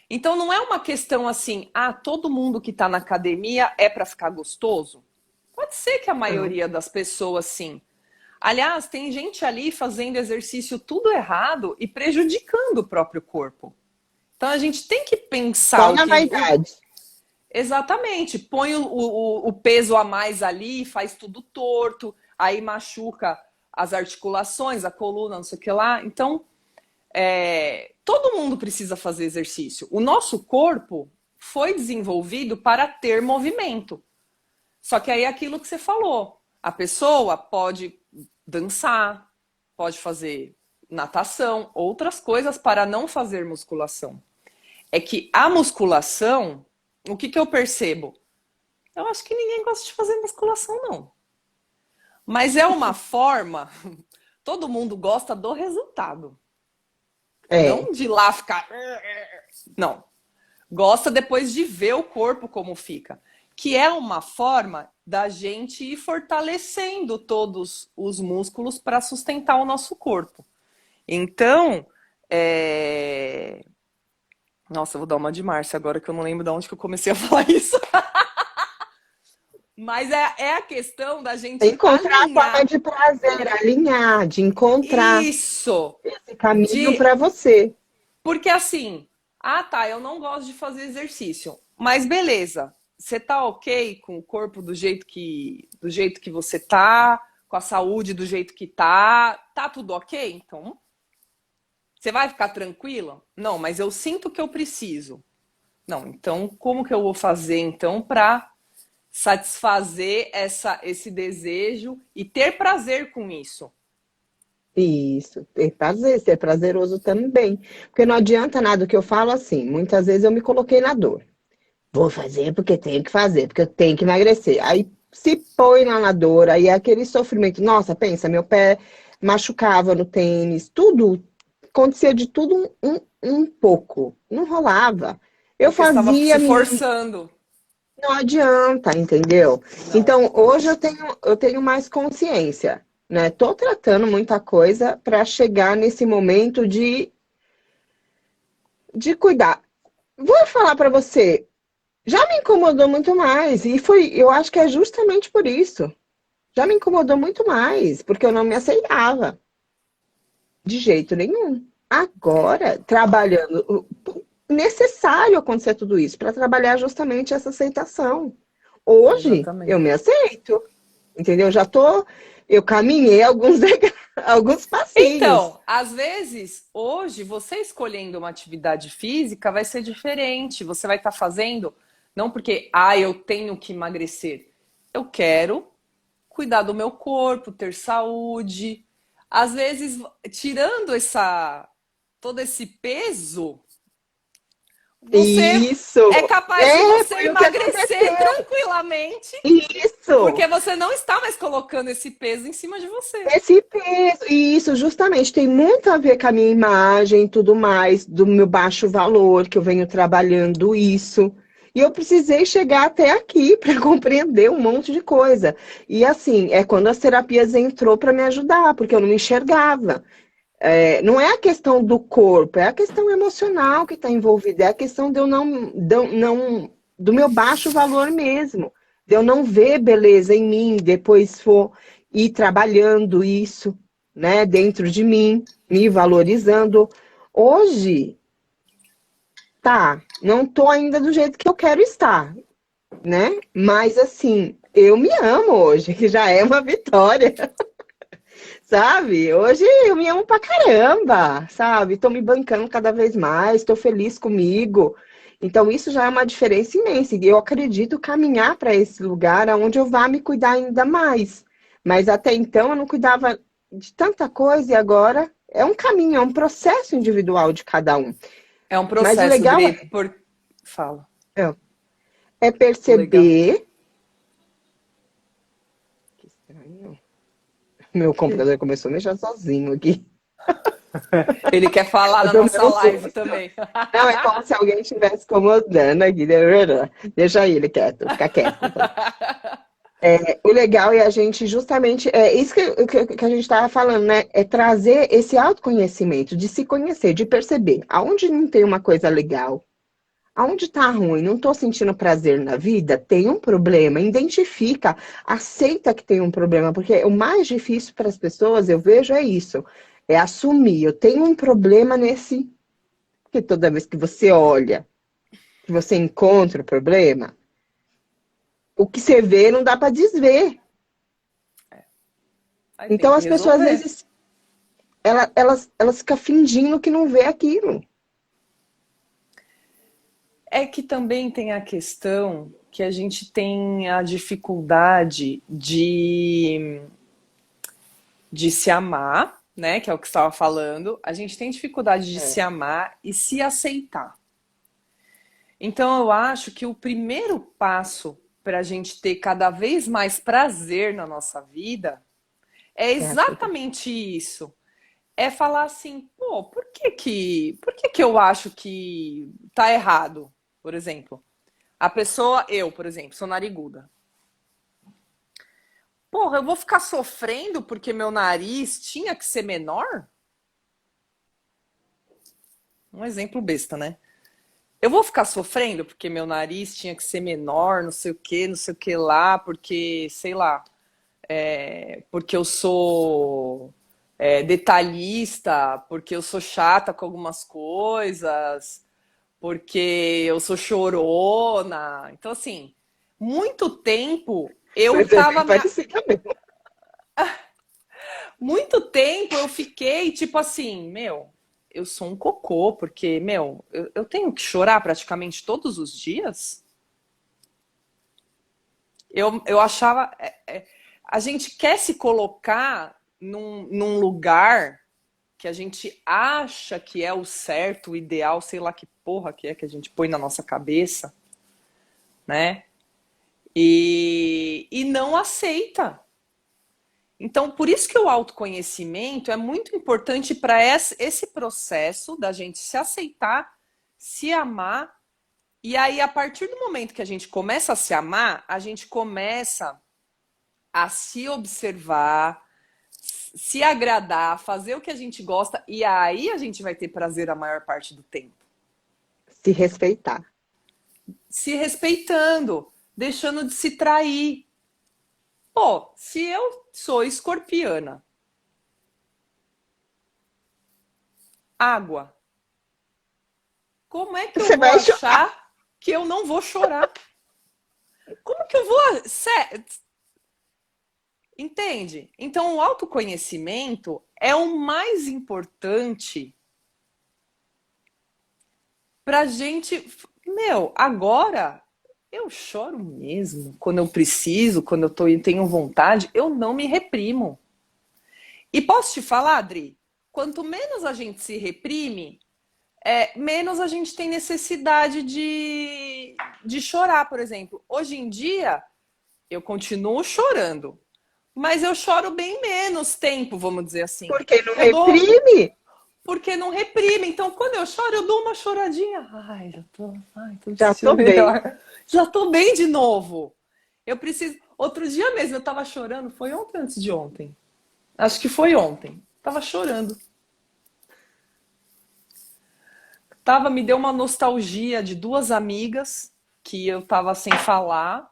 [SPEAKER 1] Então não é uma questão assim, todo mundo que está na academia é para ficar gostoso. Pode ser que a
[SPEAKER 2] Não.
[SPEAKER 1] maioria das pessoas sim. Aliás, tem gente ali fazendo exercício tudo errado e prejudicando o próprio corpo. Então a gente tem que pensar
[SPEAKER 2] Só na vaidade.
[SPEAKER 1] exatamente, põe o peso a mais ali, faz tudo torto, aí machuca as articulações, a coluna, não sei o que lá. Então, todo mundo precisa fazer exercício. O nosso corpo foi desenvolvido para ter movimento. Só que aí é aquilo que você falou. A pessoa pode dançar, pode fazer natação, outras coisas para não fazer musculação. É que a musculação, o que eu percebo? Eu acho que ninguém gosta de fazer musculação, não. Mas é uma forma, todo mundo gosta do resultado.
[SPEAKER 2] É,
[SPEAKER 1] Não de lá ficar. Não. Gosta depois de ver o corpo como fica. Que é uma forma da gente ir fortalecendo todos os músculos para sustentar o nosso corpo. Então, nossa, eu vou dar uma de Márcia agora que eu não lembro de onde que eu comecei a falar isso. Mas é a questão da gente
[SPEAKER 2] encontrar a forma
[SPEAKER 1] alinhar
[SPEAKER 2] de prazer, alinhar, de encontrar
[SPEAKER 1] isso.
[SPEAKER 2] esse caminho
[SPEAKER 1] De
[SPEAKER 2] para você.
[SPEAKER 1] Porque assim, tá, eu não gosto de fazer exercício, mas beleza, você tá ok com o corpo do jeito que você tá, com a saúde do jeito que tá tudo ok? Então, você vai ficar tranquila? Não, mas eu sinto que eu preciso. Não, então como que eu vou fazer então para satisfazer esse desejo e ter prazer com isso?
[SPEAKER 2] Isso, ter prazer, ser prazeroso também. Porque não adianta nada o que eu falo assim. Muitas vezes eu me coloquei na dor. Vou fazer porque tenho que fazer, porque eu tenho que emagrecer. Aí se põe lá na dor, aí é aquele sofrimento. Nossa, pensa, meu pé machucava no tênis, tudo, acontecia de tudo um pouco. Não rolava. Eu
[SPEAKER 1] Porque estava
[SPEAKER 2] fazia,
[SPEAKER 1] se
[SPEAKER 2] menina,
[SPEAKER 1] forçando.
[SPEAKER 2] não adianta, entendeu?
[SPEAKER 1] Não.
[SPEAKER 2] Então, hoje eu tenho mais consciência, né? Tô tratando muita coisa para chegar nesse momento de cuidar. Vou falar para você, já me incomodou muito mais, e eu acho que é justamente por isso. Já me incomodou muito mais, porque eu não me aceitava de jeito nenhum. Agora, trabalhando, necessário acontecer tudo isso para trabalhar justamente essa aceitação. Hoje, eu
[SPEAKER 1] Exatamente.
[SPEAKER 2] me aceito, entendeu? Eu caminhei alguns, alguns passinhos.
[SPEAKER 1] Então, às vezes, hoje, você escolhendo uma atividade física vai ser diferente. Você vai estar fazendo, não porque, eu tenho que emagrecer. Eu quero cuidar do meu corpo, ter saúde. Às vezes, tirando todo esse peso, você
[SPEAKER 2] Isso!
[SPEAKER 1] é capaz de você
[SPEAKER 2] Foi o que
[SPEAKER 1] emagrecer
[SPEAKER 2] aconteceu.
[SPEAKER 1] tranquilamente,
[SPEAKER 2] Isso!
[SPEAKER 1] porque você não está mais colocando esse peso em cima de você.
[SPEAKER 2] Esse peso, e isso justamente tem muito a ver com a minha imagem e tudo mais, do meu baixo valor, que eu venho trabalhando isso. E eu precisei chegar até aqui para compreender um monte de coisa. E assim, é quando as terapias entrou para me ajudar, porque eu não me enxergava. Não é a questão do corpo, é a questão emocional que está envolvida, é a questão do meu baixo valor mesmo, de eu não ver beleza em mim, depois for ir trabalhando isso. né, dentro de mim, me valorizando. Hoje, tá, não tô ainda do jeito que eu quero estar, né? Mas assim, eu me amo hoje, que já é uma vitória, sabe? Hoje eu me amo pra caramba, sabe? Tô me bancando cada vez mais, tô feliz comigo. Então isso já é uma diferença imensa. E eu acredito caminhar para esse lugar onde eu vá me cuidar ainda mais. Mas até então eu não cuidava de tanta coisa e agora é um caminho, é um processo individual de cada um.
[SPEAKER 1] É um
[SPEAKER 2] Mas o
[SPEAKER 1] processo,
[SPEAKER 2] legal
[SPEAKER 1] Dri, por... Fala.
[SPEAKER 2] é
[SPEAKER 1] O legal.
[SPEAKER 2] perceber. Que estranho. Meu
[SPEAKER 1] Que?
[SPEAKER 2] computador começou a mexer sozinho aqui.
[SPEAKER 1] Ele quer falar
[SPEAKER 2] Eu
[SPEAKER 1] na
[SPEAKER 2] tomei
[SPEAKER 1] nossa
[SPEAKER 2] um
[SPEAKER 1] live
[SPEAKER 2] susto.
[SPEAKER 1] também.
[SPEAKER 2] Não, é como se alguém estivesse incomodando aqui. Deixa ele quieto, fica quieto. Então. O legal é a gente justamente, é isso que a gente estava falando, né? É trazer esse autoconhecimento, de se conhecer, de perceber aonde não tem uma coisa legal, aonde tá ruim, não tô sentindo prazer na vida, tem um problema, identifica, aceita que tem um problema, porque o mais difícil para as pessoas, eu vejo, é isso, é assumir, eu tenho um problema nesse, porque toda vez que você olha, que você encontra o problema, o que você vê não dá para desver.
[SPEAKER 1] Aí tem
[SPEAKER 2] Então
[SPEAKER 1] que
[SPEAKER 2] as pessoas às
[SPEAKER 1] resolver.
[SPEAKER 2] vezes elas ficam fingindo que não vê aquilo.
[SPEAKER 1] É que também tem a questão que a gente tem a dificuldade de se amar, né? Que é o que você estava falando. A gente tem dificuldade de se
[SPEAKER 2] É,
[SPEAKER 1] amar e se aceitar. Então eu acho que o primeiro passo para a gente ter cada vez mais prazer na nossa vida é
[SPEAKER 2] é aceitar.
[SPEAKER 1] exatamente isso. É falar assim, pô, por que que eu acho que tá errado? Por exemplo, a pessoa, eu, por exemplo, sou nariguda. Porra, eu vou ficar sofrendo porque meu nariz tinha que ser menor? Um exemplo besta, né? Eu vou ficar sofrendo porque meu nariz tinha que ser menor, não sei o que, não sei o que lá, porque, sei lá, porque eu sou detalhista, porque eu sou chata com algumas coisas, porque eu sou chorona. Então, assim, muito tempo eu
[SPEAKER 2] Mas é
[SPEAKER 1] tava
[SPEAKER 2] bem
[SPEAKER 1] me.
[SPEAKER 2] parecida mesmo.
[SPEAKER 1] Muito tempo eu fiquei tipo assim, meu, eu sou um cocô, porque, meu, eu tenho que chorar praticamente todos os dias. Eu achava. A gente quer se colocar num lugar que a gente acha que é o certo, o ideal, sei lá que porra que a gente põe na nossa cabeça, né? E não aceita. Então, por isso que o autoconhecimento é muito importante para esse processo da gente se aceitar, se amar. E aí, a partir do momento que a gente começa a se amar, a gente começa a se observar, se agradar, fazer o que a gente gosta, e aí a gente vai ter prazer a maior parte do tempo.
[SPEAKER 2] Se respeitar.
[SPEAKER 1] Se respeitando, deixando de se trair. Pô, se eu sou escorpiana, água, como é que eu
[SPEAKER 2] Você
[SPEAKER 1] vou
[SPEAKER 2] vai chorar.
[SPEAKER 1] achar que eu não vou chorar? Como que eu vou. Entende? Então, o autoconhecimento é o mais importante pra gente. Meu, agora eu choro mesmo. Quando eu preciso, quando eu tenho vontade, eu não me reprimo. E posso te falar, Adri? Quanto menos a gente se reprime, menos a gente tem necessidade de chorar, por exemplo. Hoje em dia, eu continuo chorando, mas eu choro bem menos tempo, vamos dizer assim.
[SPEAKER 2] Porque não
[SPEAKER 1] Eu dou.
[SPEAKER 2] reprime.
[SPEAKER 1] Porque não reprime. Então, quando eu choro, eu dou uma choradinha. Ai, tô me
[SPEAKER 2] Já
[SPEAKER 1] sentindo
[SPEAKER 2] tô bem.
[SPEAKER 1] melhor. Já tô bem de novo. Eu preciso. Outro dia mesmo eu tava chorando. Foi ontem ou antes de ontem? Acho que foi ontem. Tava chorando. Me deu uma nostalgia de duas amigas que eu tava sem falar.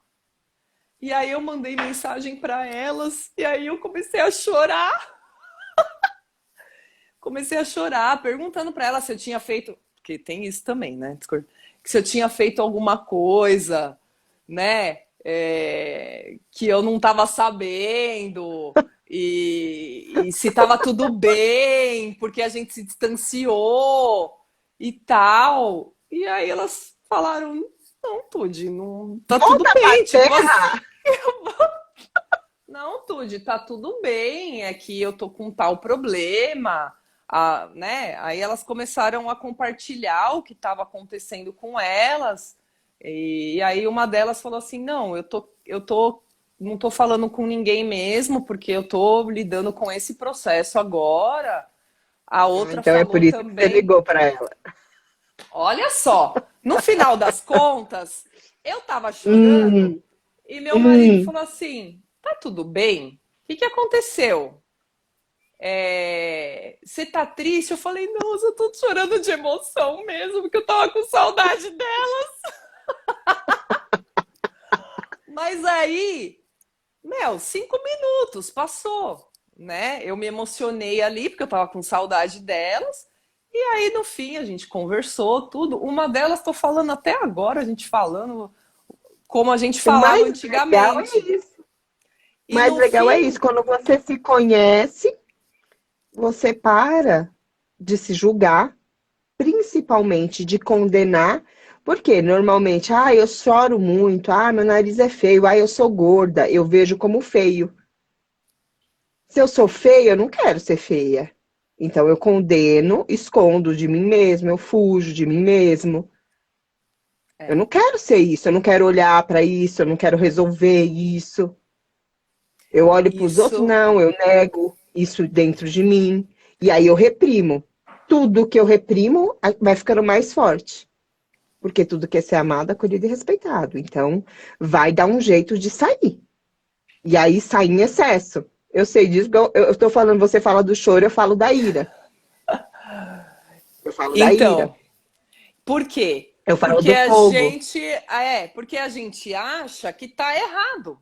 [SPEAKER 1] E aí eu mandei mensagem para elas. E aí eu comecei a chorar. comecei a chorar, perguntando para ela se eu tinha feito, porque tem isso também, né? Que se eu tinha feito alguma coisa, né? Que eu não estava sabendo e se estava tudo bem, porque a gente se distanciou e tal. E aí elas falaram, não, Tude, não tá tudo
[SPEAKER 2] Volta pra
[SPEAKER 1] bem, tipo assim,
[SPEAKER 2] terra!
[SPEAKER 1] não, Tude, tá tudo bem, é que eu tô com tal problema, né? Aí elas começaram a compartilhar o que estava acontecendo com elas, e aí uma delas falou assim, não, não tô falando com ninguém mesmo, porque eu tô lidando com esse processo agora. A
[SPEAKER 2] Ah,
[SPEAKER 1] outra
[SPEAKER 2] então é por
[SPEAKER 1] falou
[SPEAKER 2] isso que você
[SPEAKER 1] também,
[SPEAKER 2] ligou para ela.
[SPEAKER 1] olha só, no final das contas, eu tava chorando
[SPEAKER 2] Hum,
[SPEAKER 1] e meu marido
[SPEAKER 2] hum.
[SPEAKER 1] falou assim: tá tudo bem? O que que aconteceu? Você tá triste? Eu falei: nossa, eu tô chorando de emoção mesmo, porque eu tava com saudade dela. Mas aí, meu, 5 minutos passou, né? Eu me emocionei ali, porque eu tava com saudade delas. E aí, no fim, a gente conversou tudo. Uma delas, tô falando até agora, a gente falando como a gente
[SPEAKER 2] O
[SPEAKER 1] falava
[SPEAKER 2] mais legal é
[SPEAKER 1] antigamente.
[SPEAKER 2] isso. O
[SPEAKER 1] E
[SPEAKER 2] mais
[SPEAKER 1] no
[SPEAKER 2] legal é
[SPEAKER 1] fim,
[SPEAKER 2] isso. Quando você se conhece, você para de se julgar, principalmente de condenar, porque normalmente, eu choro muito, meu nariz é feio, eu sou gorda, eu vejo como feio. Se eu sou feia, eu não quero ser feia. Então eu condeno, escondo de mim mesmo, eu fujo de mim mesmo. Eu
[SPEAKER 1] é,
[SPEAKER 2] não quero ser isso, eu não quero olhar para isso, eu não quero resolver isso. Eu olho para os outros,
[SPEAKER 1] isso,
[SPEAKER 2] não, eu nego isso dentro de mim. E aí eu reprimo. Tudo que eu reprimo vai ficando mais forte. Porque tudo quer ser amado, acolhido e respeitado. Então, vai dar um jeito de sair. E aí sai em excesso. Eu sei disso, eu estou falando, você fala do choro, eu falo da ira. Eu falo da ira.
[SPEAKER 1] então, por quê?
[SPEAKER 2] Eu falo do fogo.
[SPEAKER 1] Porque a gente acha que tá errado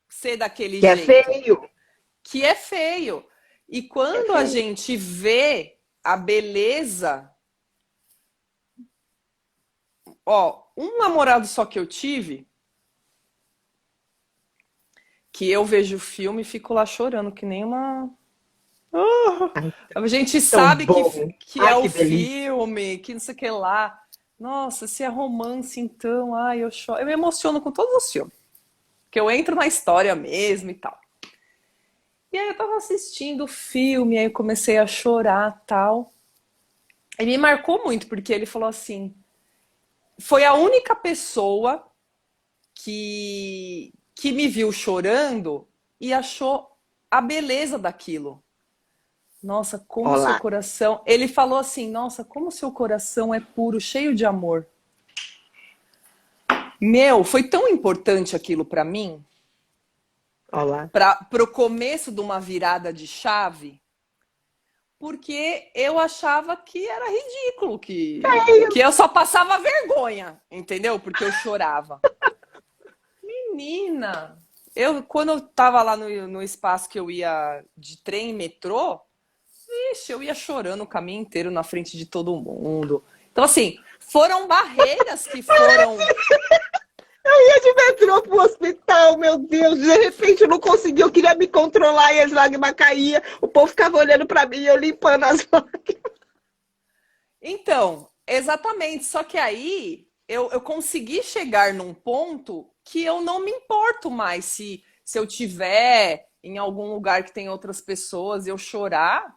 [SPEAKER 1] ser daquele
[SPEAKER 2] Que é
[SPEAKER 1] jeito,
[SPEAKER 2] feio.
[SPEAKER 1] que é feio. E
[SPEAKER 2] Que é
[SPEAKER 1] quando a
[SPEAKER 2] feio.
[SPEAKER 1] gente vê a beleza, ó, um namorado só que eu tive, que eu vejo o filme e fico lá chorando que nem uma.
[SPEAKER 2] Ai,
[SPEAKER 1] A gente
[SPEAKER 2] tão
[SPEAKER 1] sabe
[SPEAKER 2] bom.
[SPEAKER 1] que é
[SPEAKER 2] Ai,
[SPEAKER 1] o
[SPEAKER 2] que delícia.
[SPEAKER 1] filme, que não sei o que lá. Nossa, se é romance, então, ai, eu choro. Eu me emociono com todos os filmes. Que eu entro na história mesmo e tal. E aí eu tava assistindo o filme, aí eu comecei a chorar tal. E me marcou muito, porque ele falou assim: foi a única pessoa que me viu chorando e achou a beleza daquilo. Nossa, como o seu
[SPEAKER 2] Olá.
[SPEAKER 1] coração. Ele falou assim: nossa, como o seu coração é puro, cheio de amor. Meu, foi tão importante aquilo para mim,
[SPEAKER 2] Olá.
[SPEAKER 1] para o começo de uma virada de chave, porque eu achava que era ridículo, que eu só passava vergonha, entendeu? Porque eu chorava. Menina, quando eu tava lá no espaço que eu ia de trem e metrô, ixi, eu ia chorando o caminho inteiro na frente de todo mundo. Então, assim, foram barreiras que foram.
[SPEAKER 2] Ia de metrô pro hospital, meu Deus. De repente eu não conseguia, eu queria me controlar e as lágrimas caíam. O povo ficava olhando pra mim e eu limpando as lágrimas.
[SPEAKER 1] Então, exatamente. Só que aí eu consegui chegar num ponto que eu não me importo mais se eu tiver em algum lugar que tem outras pessoas e eu chorar,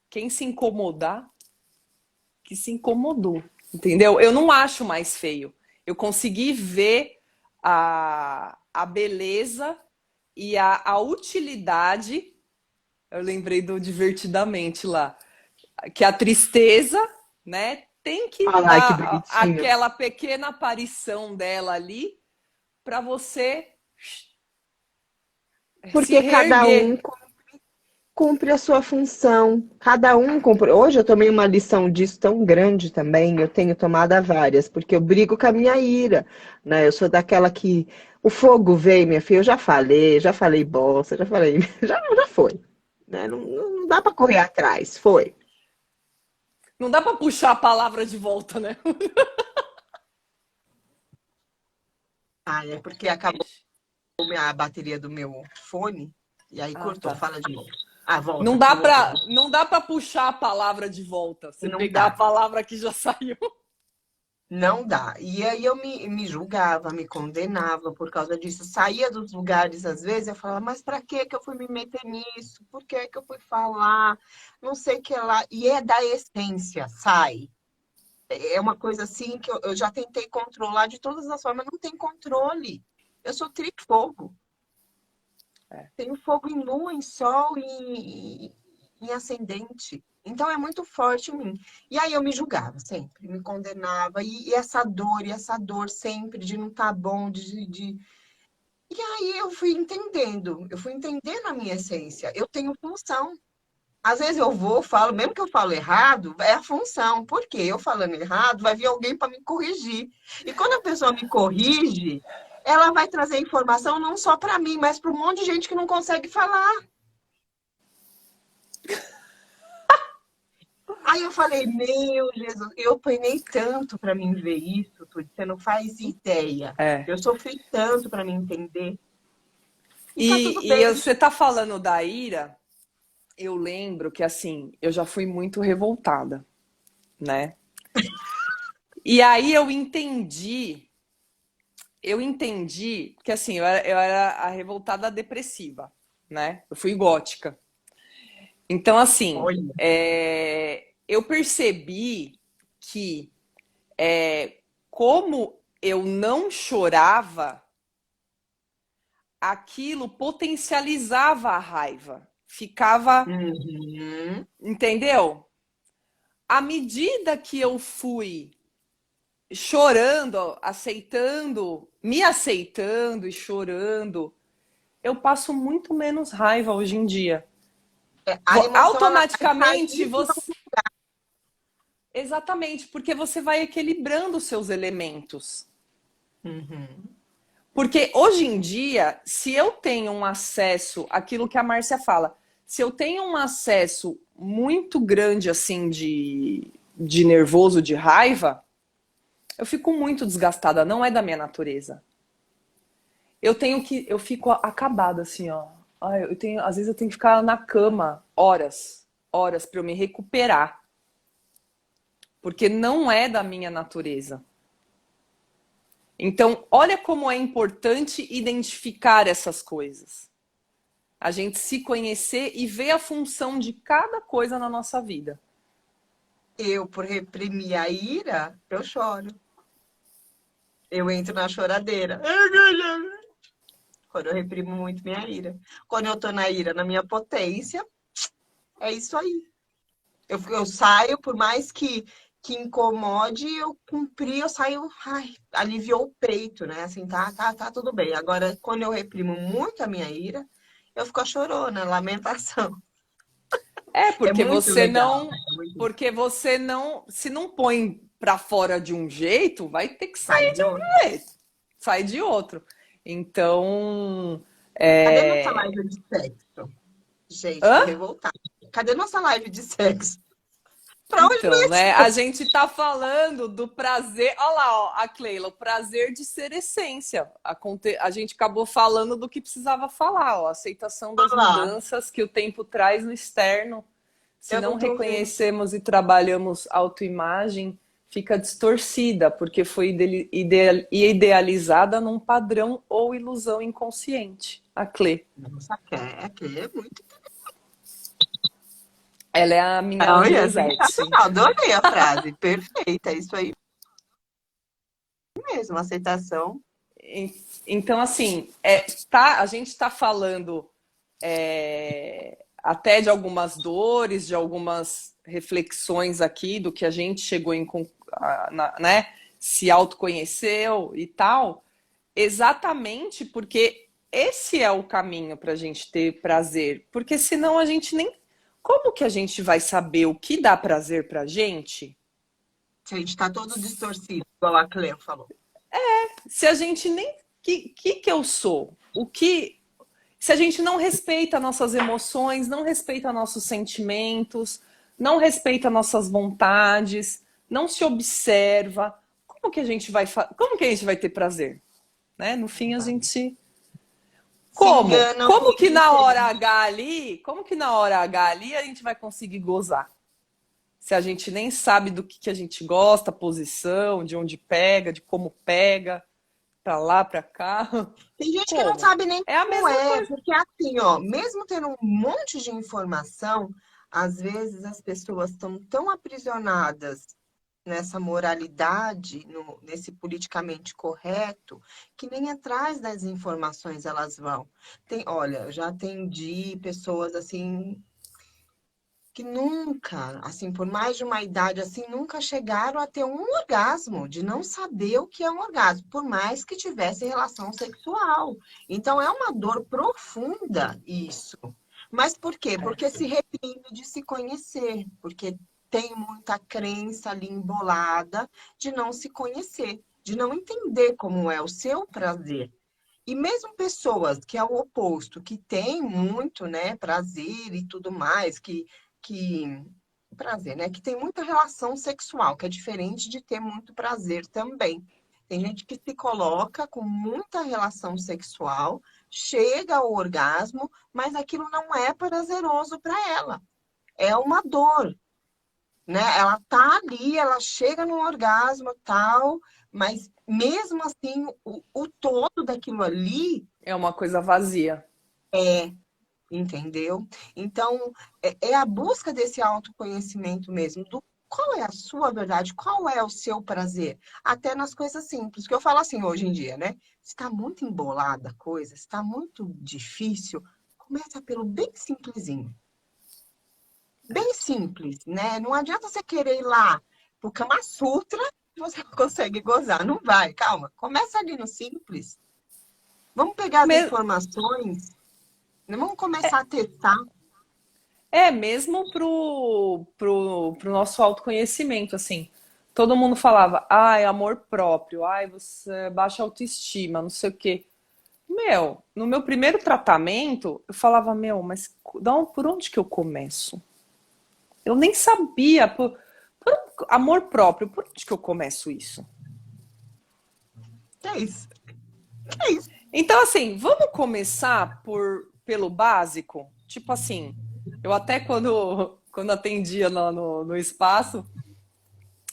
[SPEAKER 1] quem se incomodar, que se incomodou. Entendeu? Eu não acho mais feio. Eu consegui ver a beleza e a utilidade. Eu lembrei do Divertidamente lá, que a tristeza, né, tem que
[SPEAKER 2] Olha lá que
[SPEAKER 1] dar
[SPEAKER 2] bonitinho.
[SPEAKER 1] aquela pequena aparição dela ali para você se
[SPEAKER 2] Porque cada um
[SPEAKER 1] reerguer.
[SPEAKER 2] cumpre a sua função. Cada um cumpre. Hoje eu tomei uma lição disso tão grande também. Eu tenho tomado várias, porque eu brigo com a minha ira, né? Eu sou daquela que o fogo vem, minha filha. Eu já falei bosta, já falei, já foi. né? Não dá para correr atrás, foi.
[SPEAKER 1] Não dá para puxar a palavra de volta, né?
[SPEAKER 2] Ah, é porque acabou a bateria do meu fone e aí
[SPEAKER 1] Ah,
[SPEAKER 2] cortou.
[SPEAKER 1] tá.
[SPEAKER 2] Fala de novo. Ah, volta,
[SPEAKER 1] Não
[SPEAKER 2] que
[SPEAKER 1] dá
[SPEAKER 2] eu voltei.
[SPEAKER 1] para, não dá para puxar a palavra de volta. Você
[SPEAKER 2] Não
[SPEAKER 1] pegar a
[SPEAKER 2] dá.
[SPEAKER 1] palavra que já saiu.
[SPEAKER 2] Não dá. E aí eu me julgava, me condenava por causa disso. Saía dos lugares, às vezes, eu falava, mas para que que eu fui me meter nisso? Por que que eu fui falar? Não sei o que lá. E é da essência, sai. É uma coisa assim que eu já tentei controlar de todas as formas, não tem controle. Eu sou trifogo.
[SPEAKER 1] É.
[SPEAKER 2] Tenho fogo em lua, em sol e em ascendente. Então é muito forte em mim. E aí eu me julgava sempre, me condenava. E essa dor sempre de não estar bom, E aí eu fui entendendo a minha essência. Eu tenho função. Às vezes eu vou, falo, mesmo que eu falo errado, é a função. Por quê? Eu falando errado, vai vir alguém para me corrigir. E quando a pessoa me corrige, ela vai trazer informação não só para mim, mas para um monte de gente que não consegue falar. Aí eu falei, meu Jesus, eu penei tanto para mim ver isso, Tudo, você não faz ideia.
[SPEAKER 1] É.
[SPEAKER 2] Eu sofri tanto para me entender. E tá tudo bem.
[SPEAKER 1] Você tá falando da ira, eu lembro que assim, eu já fui muito revoltada, né? E aí eu entendi que assim, eu era a revoltada depressiva, né? Eu fui gótica. Então, assim,
[SPEAKER 2] Olha,
[SPEAKER 1] eu percebi que como eu não chorava, aquilo potencializava a raiva. Ficava,
[SPEAKER 2] uhum.
[SPEAKER 1] entendeu? À medida que eu fui chorando, me aceitando e chorando, eu passo muito menos raiva hoje em dia.
[SPEAKER 2] A emoção ela vai
[SPEAKER 1] Automaticamente
[SPEAKER 2] sair.
[SPEAKER 1] você. Exatamente, porque você vai equilibrando os seus elementos.
[SPEAKER 2] Uhum.
[SPEAKER 1] Porque hoje em dia, se eu tenho um acesso, aquilo que a Márcia fala, se eu tenho um acesso muito grande assim de nervoso, de raiva, eu fico muito desgastada, não é da minha natureza. Eu fico acabada assim, ó. Ai, às vezes eu tenho que ficar na cama horas para eu me recuperar, porque não é da minha natureza. Então, olha como é importante identificar essas coisas. A gente se conhecer e ver a função de cada coisa na nossa vida.
[SPEAKER 2] Eu, por reprimir a ira, eu choro. Eu entro na choradeira. Quando eu reprimo muito minha ira. Quando eu tô na ira, na minha potência, é isso aí. Eu saio, por mais que incomode, eu cumpri, eu saio, ai, aliviou o peito, né? Assim, tá tudo bem. Agora, quando eu reprimo muito a minha ira, eu fico chorona, lamentação.
[SPEAKER 1] É,
[SPEAKER 2] É muito legal, né?
[SPEAKER 1] porque você não, se não põe pra fora de um jeito, vai ter que sair de
[SPEAKER 2] Muito.
[SPEAKER 1] um jeito, sair de outro. Então,
[SPEAKER 2] Cadê nossa
[SPEAKER 1] é...
[SPEAKER 2] live de sexo? Gente, tô
[SPEAKER 1] Hã?
[SPEAKER 2] revoltada. Cadê nossa live de sexo? Pra onde
[SPEAKER 1] Então,
[SPEAKER 2] vai
[SPEAKER 1] né? A
[SPEAKER 2] ser?
[SPEAKER 1] gente tá falando do prazer. Olha lá, ó, a Cleila, o prazer de ser essência. A gente acabou falando do que precisava falar, ó, a aceitação das
[SPEAKER 2] Olha lá,
[SPEAKER 1] mudanças que o tempo traz no externo. Se
[SPEAKER 2] eu
[SPEAKER 1] não
[SPEAKER 2] não tô vendo.
[SPEAKER 1] reconhecemos e trabalhamos autoimagem, fica distorcida, porque foi idealizada num padrão ou ilusão inconsciente. A Cle.
[SPEAKER 2] Nossa, que é muito.
[SPEAKER 1] Ela é a minha anjo
[SPEAKER 2] Olha,
[SPEAKER 1] Lisete.
[SPEAKER 2] sensacional. Adorei a frase. Perfeita. É isso aí mesmo. Aceitação.
[SPEAKER 1] Então, assim, a gente está falando até de algumas dores, de algumas reflexões aqui do que a gente chegou né, se autoconheceu e tal, exatamente porque esse é o caminho para a gente ter prazer, porque senão a gente nem. Como que a gente vai saber o que dá prazer pra gente
[SPEAKER 2] Gente, tá todo distorcido, igual a Cleo falou.
[SPEAKER 1] se a gente nem. Que eu sou? O que. se a gente não respeita nossas emoções, não respeita nossos sentimentos, não respeita nossas vontades, não se observa, como que a gente vai ter prazer, né? No fim a gente
[SPEAKER 2] Se enganam
[SPEAKER 1] como que
[SPEAKER 2] quem
[SPEAKER 1] na hora
[SPEAKER 2] entende.
[SPEAKER 1] H ali, como que na hora H ali a gente vai conseguir gozar? Se a gente nem sabe do que a gente gosta, posição, de onde pega, de como pega, pra lá, pra cá.
[SPEAKER 2] Tem gente que não
[SPEAKER 1] Como?
[SPEAKER 2] sabe nem
[SPEAKER 1] É a
[SPEAKER 2] como
[SPEAKER 1] mesma
[SPEAKER 2] é,
[SPEAKER 1] coisa.
[SPEAKER 2] porque assim, ó, mesmo tendo um monte de informação, às vezes as pessoas estão tão aprisionadas nessa moralidade, nesse politicamente correto, que nem atrás das informações elas vão. Olha, eu já atendi pessoas assim que nunca, assim, por mais de uma idade assim, nunca chegaram a ter um orgasmo, de não saber o que é um orgasmo, por mais que tivesse relação sexual. Então é uma dor profunda isso. Mas por quê? Porque se reprime de se conhecer, porque tem muita crença ali embolada de não se conhecer, de não entender como é o seu prazer. E mesmo pessoas que é o oposto, que tem muito, né, prazer e tudo mais, que prazer, né, que tem muita relação sexual, que é diferente de ter muito prazer também. Tem gente que se coloca com muita relação sexual, chega ao orgasmo, mas aquilo não é prazeroso para ela. É uma dor, né? Ela tá ali, ela chega no orgasmo tal, mas mesmo assim, o todo daquilo ali
[SPEAKER 1] É uma coisa vazia.
[SPEAKER 2] é, entendeu? Então, é a busca desse autoconhecimento mesmo, do qual é a sua verdade, qual é o seu prazer, até nas coisas simples, que eu falo assim hoje em dia, né? Se está muito embolada a coisa, se está muito difícil, começa pelo bem simplesinho. Bem simples, né? Não adianta você querer ir lá pro Kama Sutra e você não consegue gozar. Não vai, calma. Começa ali no simples. Vamos pegar as
[SPEAKER 1] Me-
[SPEAKER 2] informações, né? Vamos começar a testar.
[SPEAKER 1] É, mesmo pro nosso autoconhecimento, assim. Todo mundo falava, ai, amor próprio, ai, você baixa autoestima, não sei o quê. Meu, no meu primeiro tratamento, eu falava, meu, mas por onde que eu começo? Eu nem sabia, amor próprio, por onde que eu começo isso?
[SPEAKER 2] Que é isso? Que é isso?
[SPEAKER 1] Então, assim, vamos começar pelo básico? Tipo assim, eu até quando atendia no espaço,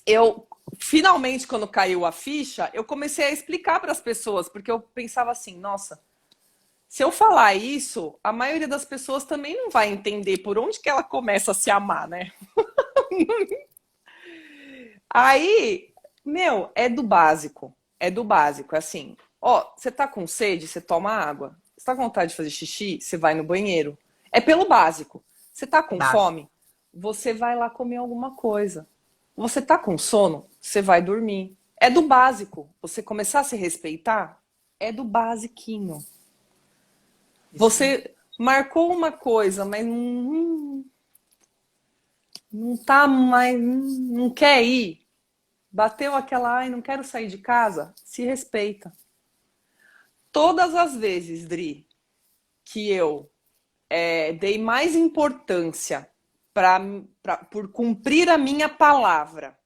[SPEAKER 1] eu finalmente, quando caiu a ficha, eu comecei a explicar para as pessoas, porque eu pensava assim, nossa, se eu falar isso, a maioria das pessoas também não vai entender por onde que ela começa a se amar, né? Aí, meu, é do básico. É do básico. É assim, ó, você tá com sede, você toma água. Você tá com vontade de fazer xixi, você vai no banheiro. É pelo básico. Você tá com
[SPEAKER 2] Básico.
[SPEAKER 1] fome, você vai lá comer alguma coisa. Você tá com sono, você vai dormir. É do básico. Você começar a se respeitar, é do basiquinho.
[SPEAKER 2] Isso aí.
[SPEAKER 1] Você marcou uma coisa, mas não tá mais, não quer ir. Bateu aquela, ai, não quero sair de casa, se respeita. Todas as vezes, Dri, que eu dei mais importância por cumprir a minha palavra,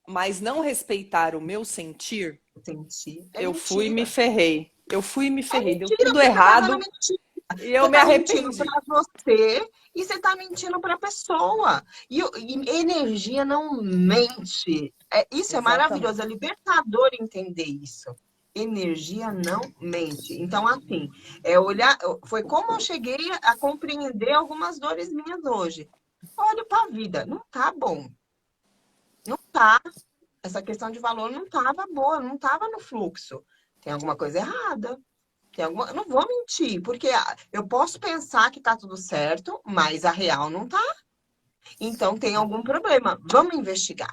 [SPEAKER 1] mas não respeitar o meu sentir,
[SPEAKER 2] Sentir. É
[SPEAKER 1] eu fui e me
[SPEAKER 2] mentira.
[SPEAKER 1] ferrei. Eu fui e me
[SPEAKER 2] É
[SPEAKER 1] ferrei. Deu
[SPEAKER 2] mentira,
[SPEAKER 1] tudo
[SPEAKER 2] porque você tá dando
[SPEAKER 1] errado
[SPEAKER 2] mentira.
[SPEAKER 1] e eu
[SPEAKER 2] Você
[SPEAKER 1] me
[SPEAKER 2] tá mentindo para
[SPEAKER 1] arrependi.
[SPEAKER 2] você e você tá mentindo para a pessoa. E energia não mente. Isso é maravilhoso, é
[SPEAKER 1] Exatamente.
[SPEAKER 2] libertador entender isso. Energia não mente. Então, assim, é olhar. Foi como eu cheguei a compreender algumas dores minhas hoje. Olho para a vida, não tá bom. Não tá. Essa questão de valor não tava boa, não tava no fluxo. Tem alguma coisa errada. Eu não vou mentir, porque eu posso pensar que tá tudo certo, mas a real não tá. Então tem algum problema. Vamos investigar.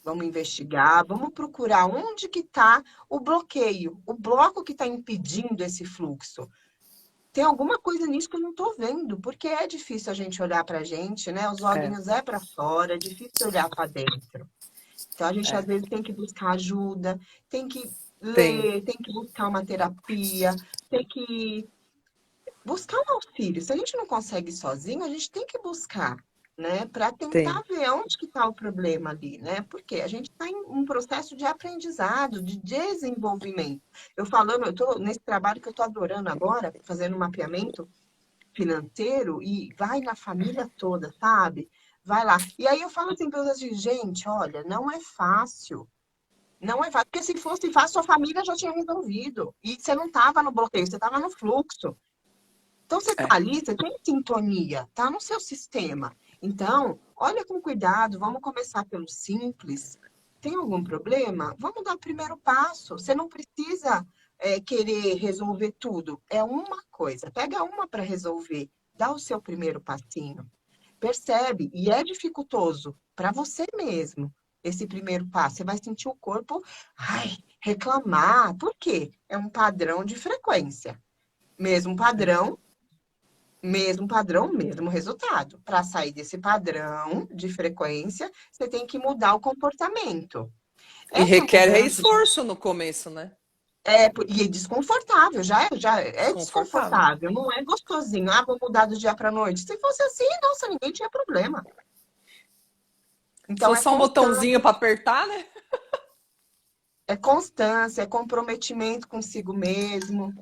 [SPEAKER 2] Vamos investigar, vamos procurar onde que está o bloqueio, o bloco que está impedindo esse fluxo. Tem alguma coisa nisso que eu não estou vendo, porque é difícil a gente olhar para a gente, né? Os
[SPEAKER 1] É,
[SPEAKER 2] olhinhos é para fora, é difícil olhar para dentro. Então a gente às
[SPEAKER 1] é.
[SPEAKER 2] vezes tem que buscar ajuda, tem que
[SPEAKER 1] Tem.
[SPEAKER 2] ler, tem que buscar uma terapia, tem que buscar um auxílio. Se a gente não consegue sozinho, a gente tem que buscar, né? Para tentar
[SPEAKER 1] Tem.
[SPEAKER 2] ver onde que está o problema ali, né? Porque a gente está em um processo de aprendizado, de desenvolvimento. Eu estou nesse trabalho que eu estou adorando agora, fazendo um mapeamento financeiro e vai na família toda, sabe? Vai lá. E aí eu falo assim para assim, gente, olha, não é fácil. Não é fácil, porque se fosse fácil, sua família já tinha resolvido. E você não estava no bloqueio, você estava no fluxo. Então, você está
[SPEAKER 1] É.
[SPEAKER 2] ali, você tem sintonia, tá no seu sistema. Então, olha com cuidado, vamos começar pelo simples. Tem algum problema? Vamos dar o primeiro passo. Você não precisa querer resolver tudo. É uma coisa. Pega uma para resolver. Dá o seu primeiro passinho. Percebe? E é dificultoso para você mesmo esse primeiro passo. Você vai sentir o corpo, ai, reclamar. Por quê? É um padrão de frequência. Mesmo
[SPEAKER 1] É.
[SPEAKER 2] padrão, mesmo padrão, mesmo resultado. Para sair desse padrão de frequência, você tem que mudar o comportamento.
[SPEAKER 1] E
[SPEAKER 2] Essa
[SPEAKER 1] requer
[SPEAKER 2] mudança
[SPEAKER 1] esforço no começo, né?
[SPEAKER 2] e é desconfortável, já é
[SPEAKER 1] Desconfortável.
[SPEAKER 2] desconfortável, não é gostosinho. Ah, vou mudar do dia para noite. Se fosse assim, nossa, ninguém tinha problema.
[SPEAKER 1] Se
[SPEAKER 2] Então
[SPEAKER 1] fosse só um botãozinho para apertar, né?
[SPEAKER 2] é constância, é comprometimento consigo mesmo,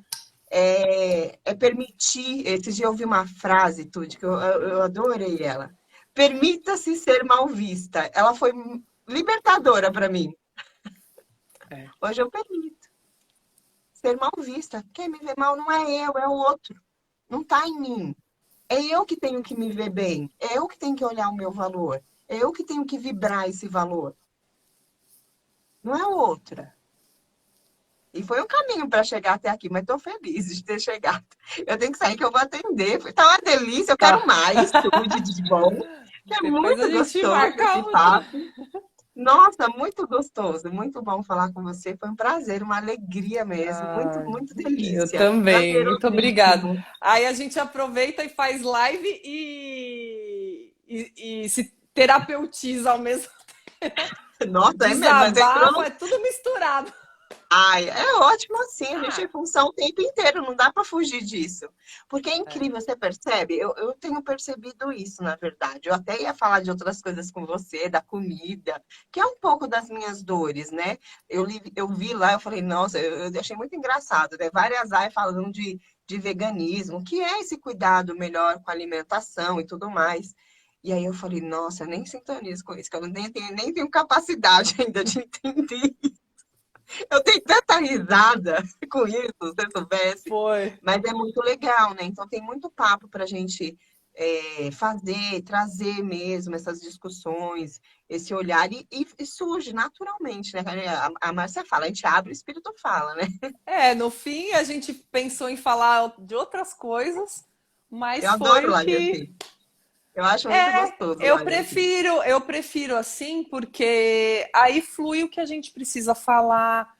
[SPEAKER 2] é permitir. Esses dias eu ouvi uma frase, Tude, que eu adorei ela. Permita-se ser mal vista. Ela foi libertadora para mim.
[SPEAKER 1] É.
[SPEAKER 2] Hoje eu permito ser mal vista. Quem me vê mal não é eu, é o outro. Não está em mim. É eu que tenho que me ver bem. É eu que tenho que olhar o meu valor. É eu que tenho que vibrar esse valor. Não é o outro. E foi um caminho para chegar até aqui, mas estou feliz de ter chegado. Eu tenho que sair que eu vou atender. Tá uma delícia, eu quero
[SPEAKER 1] Tá.
[SPEAKER 2] mais tudo de bom. Que é
[SPEAKER 1] Depois a
[SPEAKER 2] muito
[SPEAKER 1] gente
[SPEAKER 2] gostoso
[SPEAKER 1] marca
[SPEAKER 2] esse
[SPEAKER 1] outra.
[SPEAKER 2] papo. Nossa, muito gostoso, muito bom falar com você. Foi um prazer, uma alegria mesmo. Muito,
[SPEAKER 1] Ah,
[SPEAKER 2] muito
[SPEAKER 1] eu
[SPEAKER 2] delícia.
[SPEAKER 1] também. Muito obrigada.
[SPEAKER 2] Prazerosíssimo.
[SPEAKER 1] Aí a gente aproveita e faz live e se terapeutiza ao mesmo.
[SPEAKER 2] Nossa, é mesmo, mas entrou
[SPEAKER 1] Desabafa,
[SPEAKER 2] no.
[SPEAKER 1] é tudo misturado.
[SPEAKER 2] Ai, é ótimo assim, a gente
[SPEAKER 1] Ah,
[SPEAKER 2] tem função o tempo inteiro, não dá para fugir disso. Porque é
[SPEAKER 1] é.
[SPEAKER 2] incrível, você percebe? Eu tenho percebido isso, na verdade. Eu até ia falar de outras coisas com você, da comida, que é um pouco das minhas dores, né? Eu vi lá, eu falei, nossa, eu achei muito engraçado, né? Várias áreas falando de veganismo, que é esse cuidado melhor com a alimentação e tudo mais. E aí eu falei, nossa, eu nem sintonizo com isso, que eu nem tenho capacidade ainda de entender. Eu dei tanta risada com isso, se você soubesse.
[SPEAKER 1] Foi.
[SPEAKER 2] Mas é muito legal, né? Então tem muito papo para a gente fazer, trazer mesmo essas discussões, esse olhar, e surge naturalmente, né? A Márcia fala, a gente abre, o espírito fala, né?
[SPEAKER 1] É, no fim a gente pensou em falar de outras coisas,
[SPEAKER 2] Eu
[SPEAKER 1] mas foi
[SPEAKER 2] adoro
[SPEAKER 1] o
[SPEAKER 2] live
[SPEAKER 1] que.
[SPEAKER 2] assim. Eu acho muito
[SPEAKER 1] É,
[SPEAKER 2] gostoso live assim.
[SPEAKER 1] eu prefiro assim, porque aí flui o que a gente precisa falar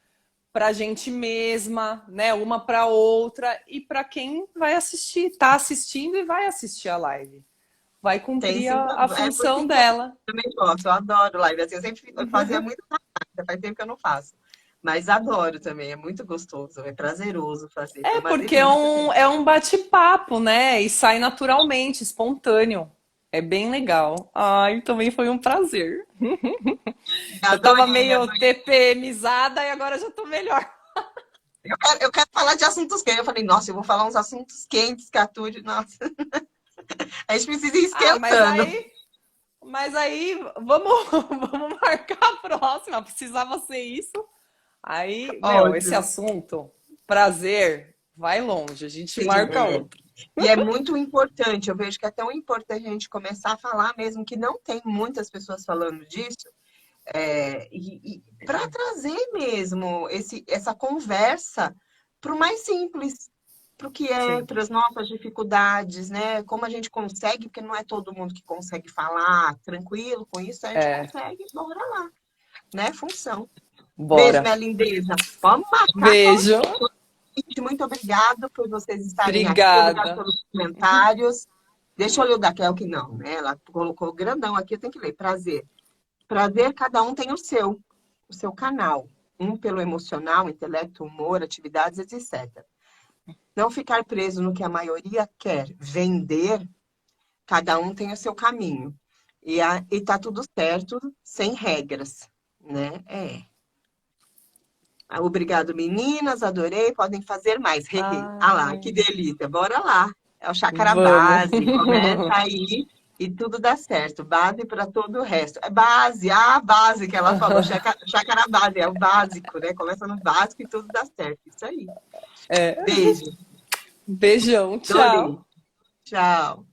[SPEAKER 1] para a gente mesma, né? Uma para outra e para quem vai assistir, tá assistindo e vai assistir a live. Vai
[SPEAKER 2] Tem
[SPEAKER 1] cumprir
[SPEAKER 2] sim,
[SPEAKER 1] a
[SPEAKER 2] é por
[SPEAKER 1] função
[SPEAKER 2] isso que eu
[SPEAKER 1] dela.
[SPEAKER 2] também gosto, eu adoro live assim. Eu fazia muito na prática, faz tempo que eu não faço. Mas adoro também, é muito gostoso, é prazeroso fazer, foi
[SPEAKER 1] É
[SPEAKER 2] uma
[SPEAKER 1] porque
[SPEAKER 2] delícia
[SPEAKER 1] é
[SPEAKER 2] mesmo.
[SPEAKER 1] um bate-papo, né? E sai naturalmente, espontâneo. É bem legal. Ai, também foi um prazer. Eu tava
[SPEAKER 2] Adorei,
[SPEAKER 1] meio
[SPEAKER 2] adorei.
[SPEAKER 1] TPMizada e agora já tô melhor.
[SPEAKER 2] Eu quero falar de assuntos quentes. Eu falei, nossa, eu vou falar uns assuntos quentes, Catude. Nossa, a gente precisa ir
[SPEAKER 1] Ah,
[SPEAKER 2] esquentando.
[SPEAKER 1] mas aí vamos, vamos marcar a próxima. Precisava ser isso. Aí, meu, esse
[SPEAKER 2] Ótimo.
[SPEAKER 1] assunto, prazer, vai longe. A gente
[SPEAKER 2] Sim,
[SPEAKER 1] marca
[SPEAKER 2] é.
[SPEAKER 1] outro.
[SPEAKER 2] E é muito importante, eu vejo que é tão importante a gente começar a falar, mesmo que não tem muitas pessoas falando disso, para trazer mesmo essa conversa para o mais simples, para o que é,
[SPEAKER 1] Sim.
[SPEAKER 2] para as nossas dificuldades, né? Como a gente consegue, porque não é todo mundo que consegue falar tranquilo com isso, a gente
[SPEAKER 1] É,
[SPEAKER 2] consegue, bora lá, né? Função. Beijo,
[SPEAKER 1] bora.
[SPEAKER 2] minha lindeza. Vamos marcar
[SPEAKER 1] Beijo.
[SPEAKER 2] convite. Muito obrigado por vocês estarem aqui. Obrigado
[SPEAKER 1] Obrigada.
[SPEAKER 2] pelos comentários. Deixa eu ler o da Kel que não, né? Ela colocou grandão aqui, eu tenho que ler. Prazer. Prazer, cada um tem o seu canal. Um pelo emocional, intelecto, humor, atividades, etc. Não ficar preso no que a maioria quer, vender, cada um tem o seu caminho. E tá tudo certo, sem regras, né? Obrigado, meninas, adorei, podem fazer mais. Hehe. Ah lá, que
[SPEAKER 1] Ai,
[SPEAKER 2] delícia, bora lá. É o chácara
[SPEAKER 1] vamos.
[SPEAKER 2] base, começa aí e tudo dá certo. Base para todo o resto. É base, a base que ela falou, chácara base, é o básico, né? Começa no básico e tudo dá certo. Isso aí.
[SPEAKER 1] É.
[SPEAKER 2] Beijo,
[SPEAKER 1] Beijão,
[SPEAKER 2] adorei.
[SPEAKER 1] tchau.
[SPEAKER 2] Tchau.